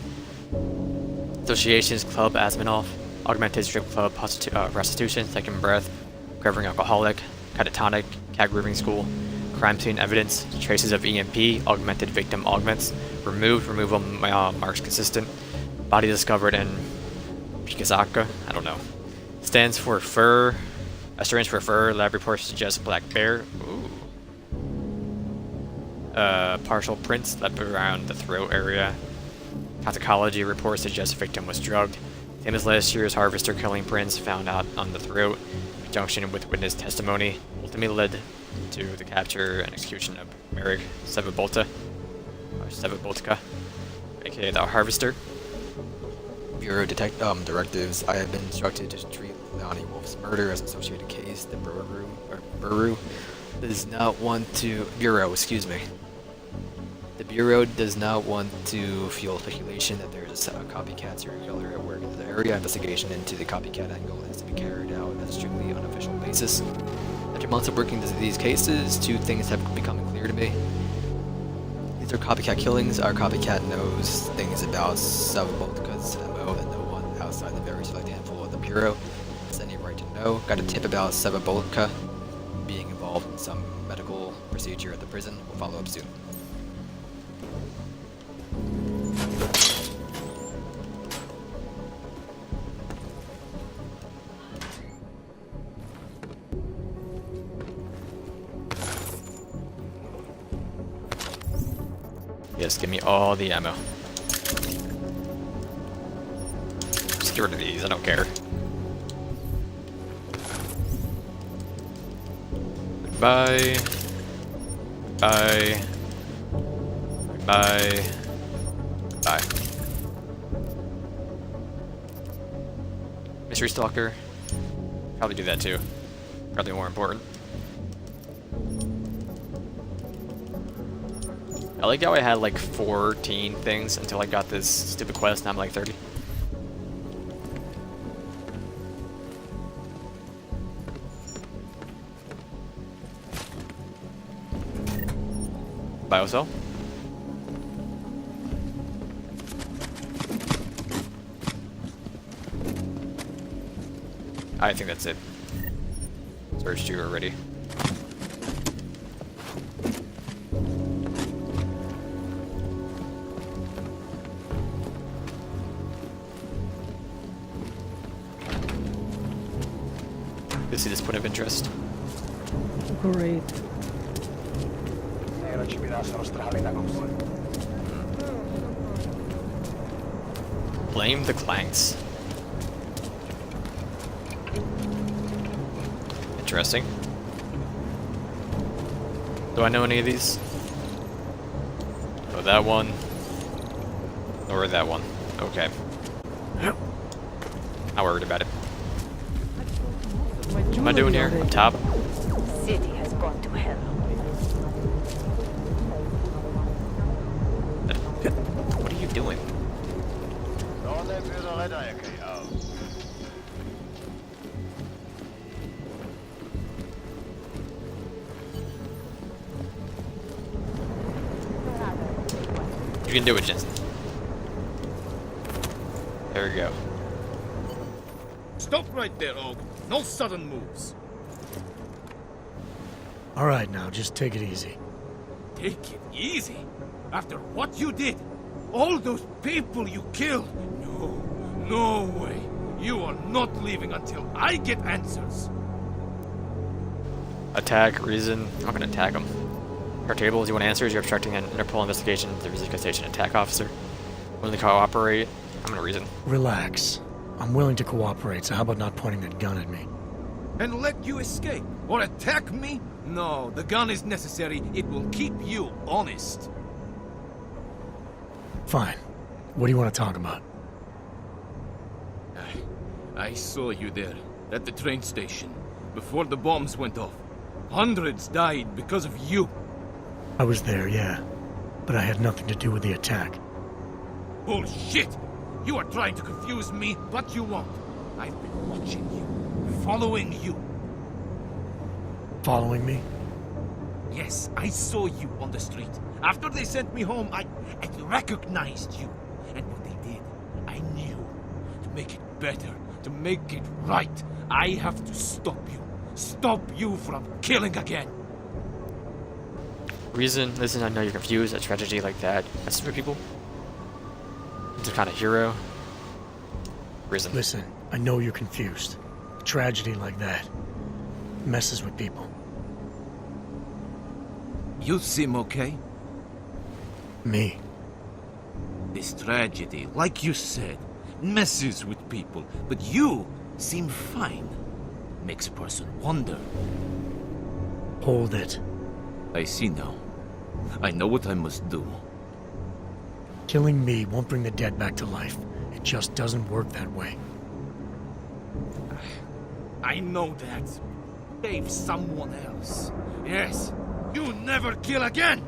Associations Club Asminoff, Augmented Strip Club, Prostitution, Second Breath, Recovering Alcoholic, Catatonic, Cat Grooming School, Crime Scene Evidence, Traces of EMP, Augmented Victim Augments, Removal Marks Consistent, Body Discovered in Pikazaka, I don't know. Stands for Fur, Assurance for Fur, Lab Reports suggest Black Bear, ooh. Partial prints left around the throat area. Toxicology reports suggest the victim was drugged. Same as last year's harvester killing prints found out on the throat, in conjunction with witness testimony, ultimately led to the capture and execution of Merrick Sevaboltka, aka the harvester. Bureau directives. I have been instructed to treat Leonie Wolf's murder as an associated case. The Bureau does not want to. The Bureau does not want to fuel speculation that there is a copycat serial killer at work in the area. Investigation into the copycat angle has to be carried out on a strictly unofficial basis. After months of working these cases, two things have become clear to me. These are copycat killings. Our copycat knows things about Sevaboltka's MO that no one outside the very select handful of the Bureau has any right to know. Got a tip about Sevaboltka being involved in some medical procedure at the prison. We'll follow up soon. Yes, give me all the ammo. Just get rid of these, I don't care. Goodbye. Goodbye. Goodbye. Goodbye. Mystery Stalker. Probably do that too. Probably more important. I like how I had like 14 things until I got this stupid quest, now I'm like 30. Biocell? I think that's it. Searched you already. See this point of interest. Great. Blame the Clanks. Interesting. Do I know any of these? Oh, that one. Or that one. Okay. Not worried about it. What am I doing here? On top? City has gone to hell. What are you doing? You can do it, Jensen. There we go. Stop right there, Og. No sudden moves. All right, now, just take it easy. Take it easy? After what you did? All those people you killed? No way. You are not leaving until I get answers. Attack, reason. I'm not gonna attack him. Our table, do you want answers? You're obstructing an Interpol investigation. There is a station attack officer. Willing to cooperate? I'm gonna reason. Relax. I'm willing to cooperate, so how about not pointing that gun at me? And let you escape? Or attack me? No, the gun is necessary. It will keep you honest. Fine. What do you want to talk about? I saw you there, at the train station, before the bombs went off. Hundreds died because of you. I was there, yeah. but I had nothing to do with the attack. Bullshit! You are trying to confuse me, but you won't. I've been watching you, following you. Following me? Yes, I saw you on the street. After they sent me home, I recognized you. And what they did, I knew. To make it better, to make it right, I have to stop you. Stop you from killing again. Reason, listen, I know you're confused. A tragedy like that messes with people. He's a kind of hero. Reason. Listen, I know you're confused. A tragedy like that messes with people. You seem okay? Me? This tragedy, like you said, messes with people, but you seem fine. Makes a person wonder. Hold it. I see now. I know what I must do. Killing me won't bring the dead back to life. It just doesn't work that way. I know that. Save someone else. Yes, you never kill again!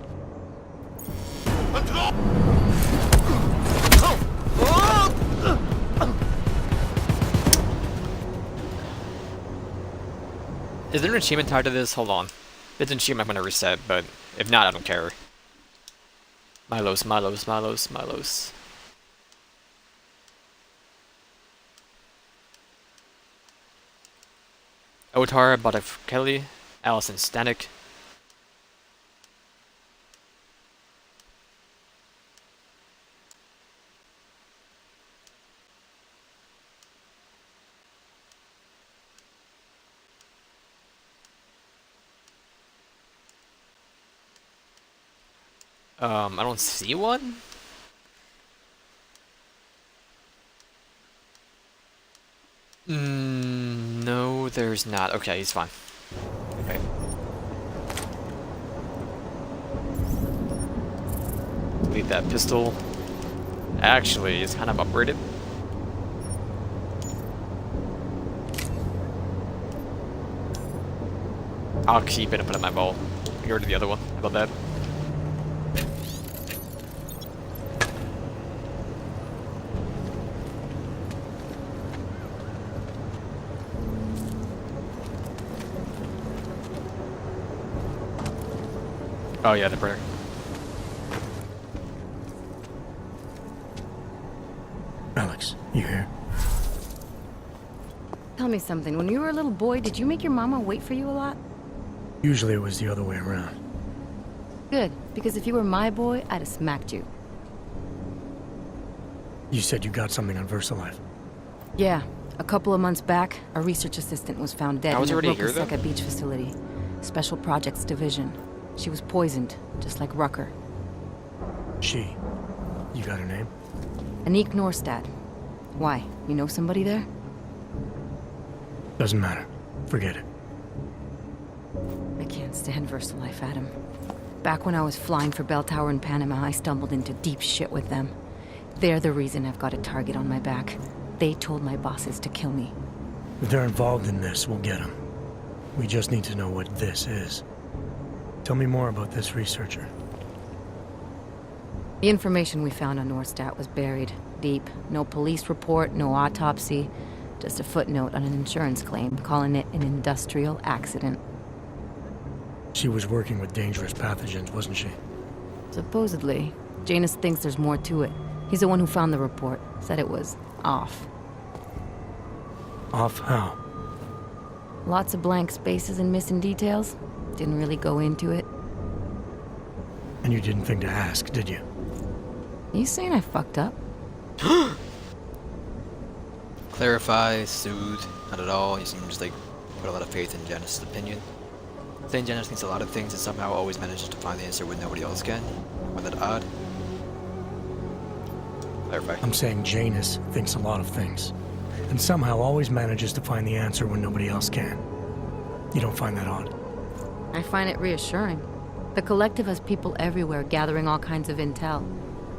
Is there an achievement tied to this? Hold on. If it's an achievement, I'm gonna reset, but if not, I don't care. Milos, Milos, Milos, Milos. Otar, Butterf Kelly, Allison Stanek. I don't see one. No, there's not. Okay, he's fine. Okay. Leave that pistol. Actually, it's kind of upgraded. I'll keep it and put it in my bowl. Go to the other one. How about that? Oh yeah, the printer. Alex, you here? Tell me something. When you were a little boy, did you make your mama wait for you a lot? Usually it was the other way around. Good, because if you were my boy, I'd have smacked you. You said you got something on VersaLife. Yeah. A couple of months back, a research assistant was found dead in a local Secca Beach facility. Special Projects Division. She was poisoned, just like Rucker. She? You got her name? Anik Norstad. Why? You know somebody there? Doesn't matter. Forget it. I can't stand VersaLife, Adam. Back when I was flying for Bell Tower in Panama, I stumbled into deep shit with them. They're the reason I've got a target on my back. They told my bosses to kill me. If they're involved in this, we'll get them. We just need to know what this is. Tell me more about this researcher. The information we found on Norstad was buried deep. No police report, no autopsy. Just a footnote on an insurance claim, calling it an industrial accident. She was working with dangerous pathogens, wasn't she? Supposedly. Janus thinks there's more to it. He's the one who found the report. Said it was off. Off how? Lots of blank spaces and missing details. Didn't really go into it. And you didn't think to ask, did you? You saying I fucked up? Clarify, soothe, not at all. You seem to just like put a lot of faith in Janus' opinion. Saying Janus thinks a lot of things and somehow always manages to find the answer when nobody else can. Wasn't that odd? Clarify. I'm saying Janus thinks a lot of things, and somehow always manages to find the answer when nobody else can. You don't find that odd? I find it reassuring. The Collective has people everywhere gathering all kinds of intel.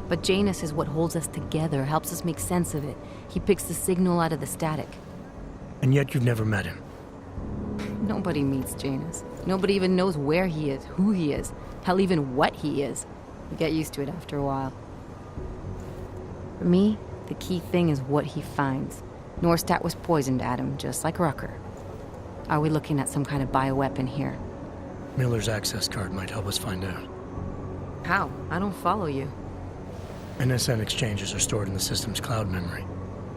But Janus is what holds us together, helps us make sense of it. He picks the signal out of the static. And yet you've never met him. Nobody meets Janus. Nobody even knows where he is, who he is, hell, even what he is. You get used to it after a while. For me, the key thing is what he finds. Norstat was poisoned, Adam, just like Rucker. Are we looking at some kind of bioweapon here? Miller's access card might help us find out. How? I don't follow you. NSN exchanges are stored in the system's cloud memory.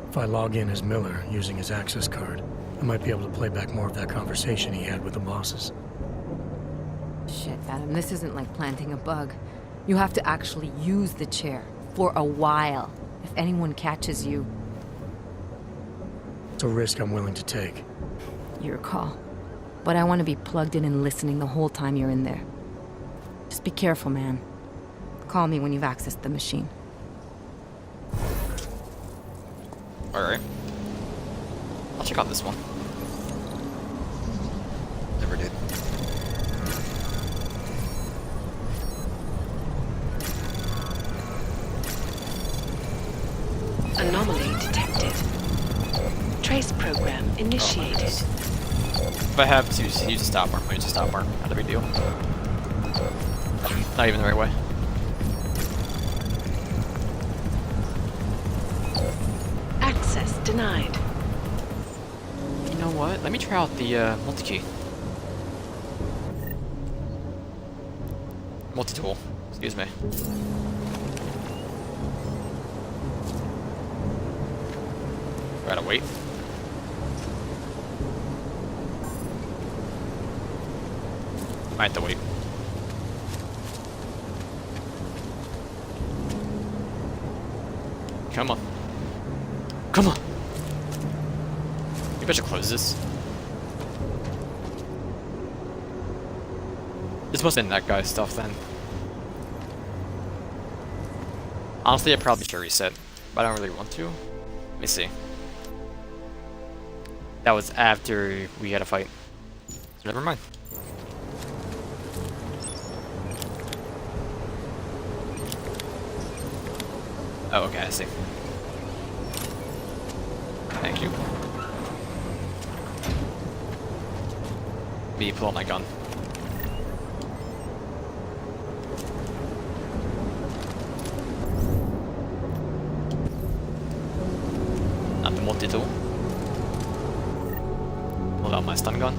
If I log in as Miller using his access card, I might be able to play back more of that conversation he had with the bosses. Shit, Adam, this isn't like planting a bug. You have to actually use the chair. For a while. If anyone catches you... It's a risk I'm willing to take. Your call. But I want to be plugged in and listening the whole time you're in there. Just be careful, man. Call me when you've accessed the machine. Alright. I'll check out this one. Never did. Anomaly detected. Trace program initiated. If I have to use a stop arm, I use a stop arm. Not a big deal. Not even the right way. Access denied. You know what? Let me try out the multi-key. Multi-tool. Excuse me. Gotta wait. I have to wait. Come on. Come on! Maybe I should close this. This must have been that guy's stuff then. Honestly, I probably should reset, but I don't really want to. Let me see. That was after we had a fight. So never mind. Oh, okay, I see. Thank you. Me pull out my gun. Not the multi-tool. Pull out my stun gun.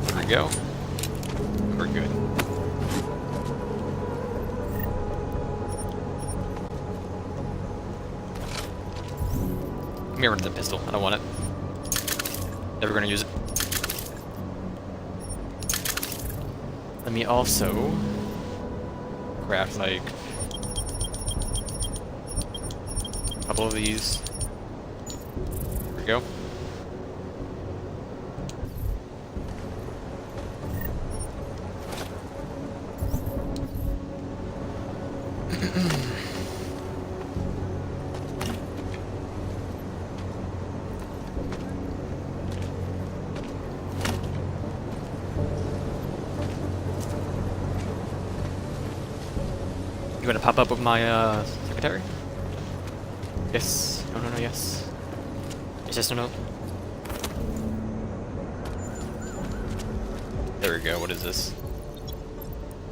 There we go. We're good. Let me run the pistol. I don't want it. Never gonna use it. Let me also grab like a couple of these. There we go. You gonna pop up with my secretary? Yes. No, no, no, yes. Yes, no, no. There we go. What is this?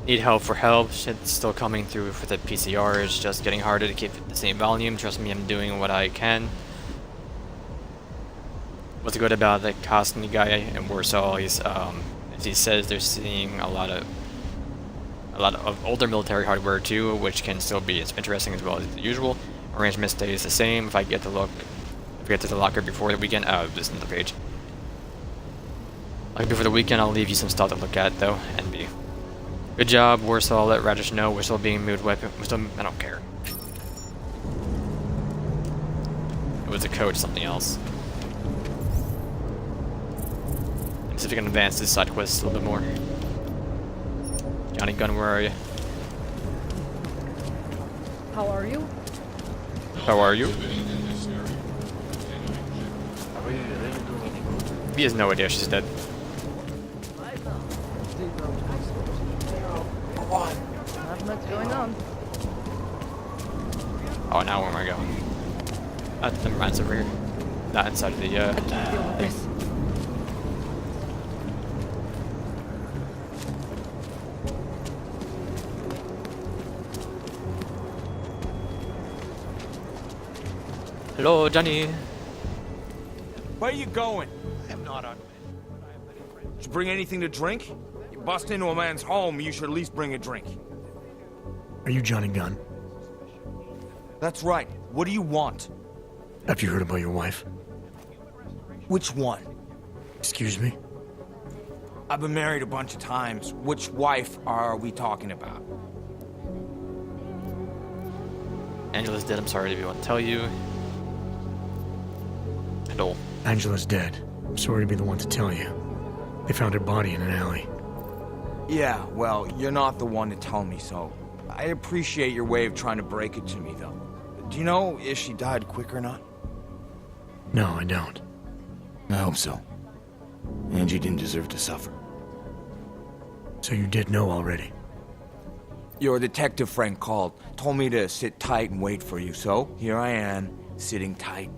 Need help for help. Shit's still coming through for the PCR. It's just getting harder to keep the same volume. Trust me, I'm doing what I can. What's good about the Kosny guy in Warsaw? He's he says they're seeing a lot of older military hardware too, which can still be as interesting as well as the usual. Arrangement stays the same. If I get to the locker before the weekend, this is another page. Like before the weekend, I'll leave you some stuff to look at though. NB. Good job, Warsaw. Let Radish know we're still being moved weapon. I don't care. It was a code, something else. Let's see if we can advance this side quest a little bit more. Johnny Gunn, where are you? How are you? How are you? He has no idea she's dead. Not much going on. Oh, now where am I going? Never mind, it's over here. Not inside of the, I can't deal with this. Hello, Johnny. Where are you going? I'm not on. Did you bring anything to drink? You bust into a man's home, you should at least bring a drink. Are you Johnny Gunn? That's right. What do you want? Have you heard about your wife? Which one? Excuse me? I've been married a bunch of times. Which wife are we talking about? Angela's dead. I'm sorry to be one to tell you. Hello. Angela's dead. I'm sorry to be the one to tell you. They found her body in an alley. Yeah, well, you're not the one to tell me so. I appreciate your way of trying to break it to me, though. Do you know if she died quick or not? No, I don't. I hope so. Angie didn't deserve to suffer. So you did know already? Your detective friend called, told me to sit tight and wait for you, so here I am, sitting tight,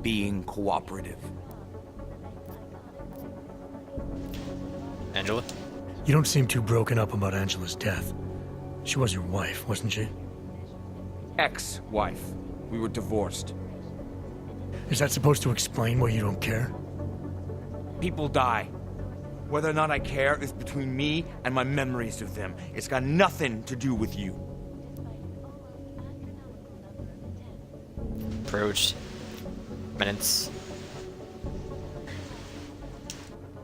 being cooperative. Angela? You don't seem too broken up about Angela's death. She was your wife, wasn't she? Ex-wife. We were divorced. Is that supposed to explain why you don't care? People die. Whether or not I care is between me and my memories of them. It's got nothing to do with you. Approach. Minutes.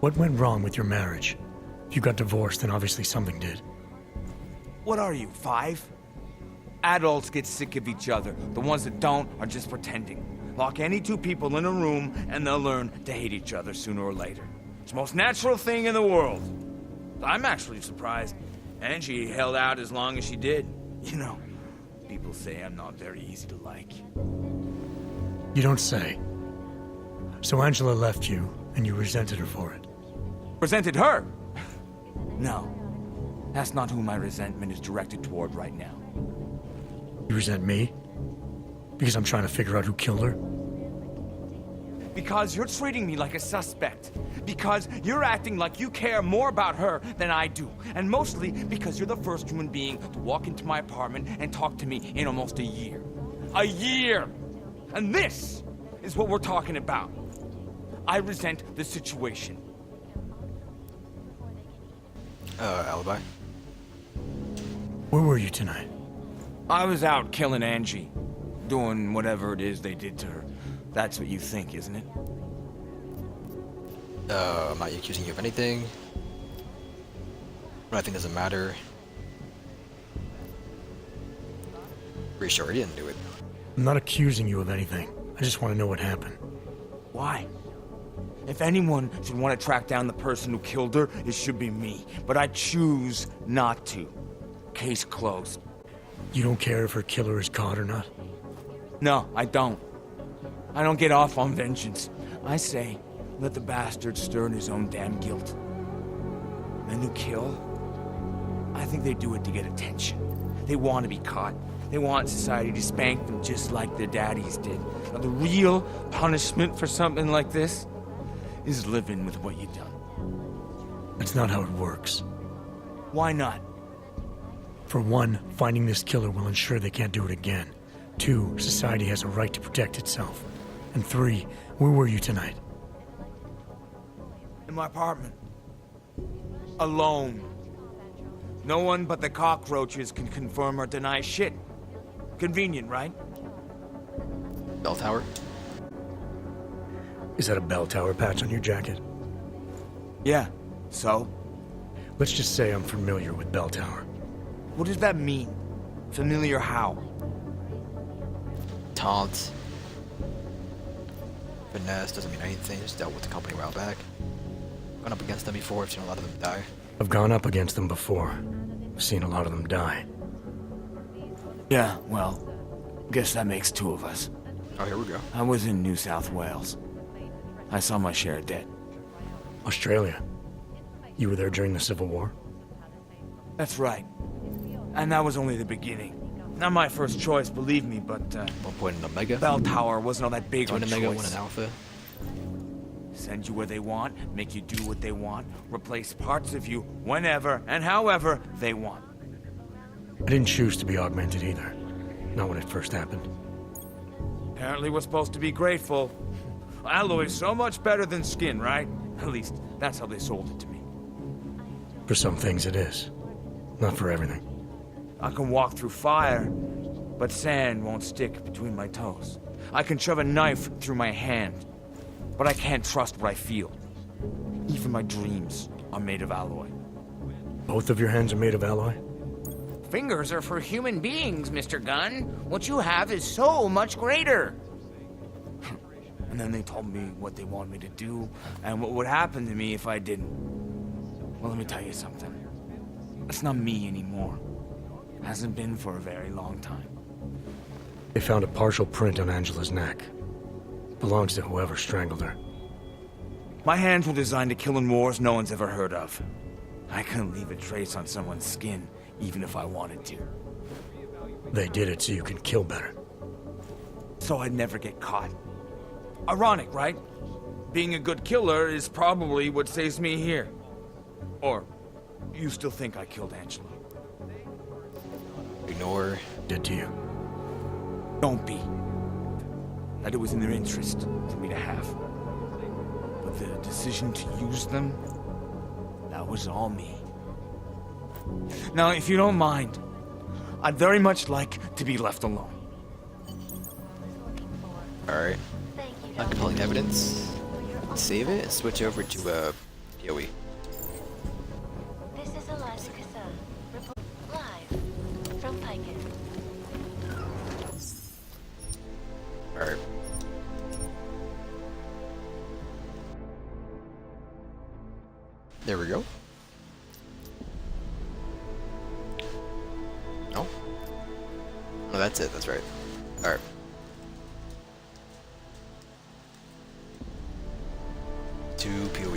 What went wrong with your marriage? If you got divorced, then obviously something did. What are you, 5? Adults get sick of each other. The ones that don't are just pretending. Lock any two people in a room and they'll learn to hate each other sooner or later. It's the most natural thing in the world. I'm actually surprised Angie held out as long as she did. You know, people say I'm not very easy to like. You don't say. So Angela left you, and you resented her for it. Resented her? No. That's not who my resentment is directed toward right now. You resent me? Because I'm trying to figure out who killed her? Because you're treating me like a suspect. Because you're acting like you care more about her than I do. And mostly because you're the first human being to walk into my apartment and talk to me in almost a year. A year! And this is what we're talking about. I resent the situation. Alibi? Where were you tonight? I was out killing Angie. Doing whatever it is they did to her. That's what you think, isn't it? I'm not accusing you of anything. But I think doesn't matter. Pretty sure he didn't do it. I'm not accusing you of anything. I just want to know what happened. Why? If anyone should want to track down the person who killed her, it should be me. But I choose not to. Case closed. You don't care if her killer is caught or not? No, I don't. I don't get off on vengeance. I say, let the bastard stir in his own damn guilt. Men who kill, I think they do it to get attention. They want to be caught. They want society to spank them just like their daddies did. Now, the real punishment for something like this is living with what you've done. That's not how it works. Why not? For one, finding this killer will ensure they can't do it again. 2, society has a right to protect itself. And 3, where were you tonight? In my apartment. Alone. No one but the cockroaches can confirm or deny shit. Convenient, right? Bell tower? Is that a bell tower patch on your jacket? Yeah, so? Let's just say I'm familiar with bell tower. What does that mean? Familiar how? Taunt. Finesse doesn't mean anything, just dealt with the company a while back. Gone up against them before, I've seen a lot of them die. I've gone up against them before. I've seen a lot of them die. Yeah, well, guess that makes 2 of us. Oh, here we go. I was in New South Wales. I saw my share of dead. Australia? You were there during the Civil War? That's right. And that was only the beginning. Not my first choice, believe me, but, 1 in Omega. Bell Tower wasn't all that big of a Omega, choice. 1 in Alpha. Send you where they want, make you do what they want, replace parts of you whenever and however they want. I didn't choose to be augmented either. Not when it first happened. Apparently we're supposed to be grateful. Alloy's so much better than skin, right? At least, that's how they sold it to me. For some things it is. Not for everything. I can walk through fire, but sand won't stick between my toes. I can shove a knife through my hand, but I can't trust what I feel. Even my dreams are made of alloy. Both of your hands are made of alloy? Fingers are for human beings, Mr. Gunn. What you have is so much greater. And then they told me what they want me to do, and what would happen to me if I didn't. Well, let me tell you something. That's not me anymore. Hasn't been for a very long time. They found a partial print on Angela's neck. Belongs to whoever strangled her. My hands were designed to kill in wars no one's ever heard of. I couldn't leave a trace on someone's skin, even if I wanted to. They did it so you can kill better. So I'd never get caught. Ironic, right? Being a good killer is probably what saves me here. Or, you still think I killed Angela? Ignore. Did to you. Don't be. That it was in their interest for me to have. But the decision to use them, that was all me. Now, if you don't mind, I'd very much like to be left alone. Alright. Not compelling evidence. Save it and switch over to PoE. This is Eliza Kassan, live from Piken. Alright. There we go. No? Oh, that's it, that's right. Alright. To PoE.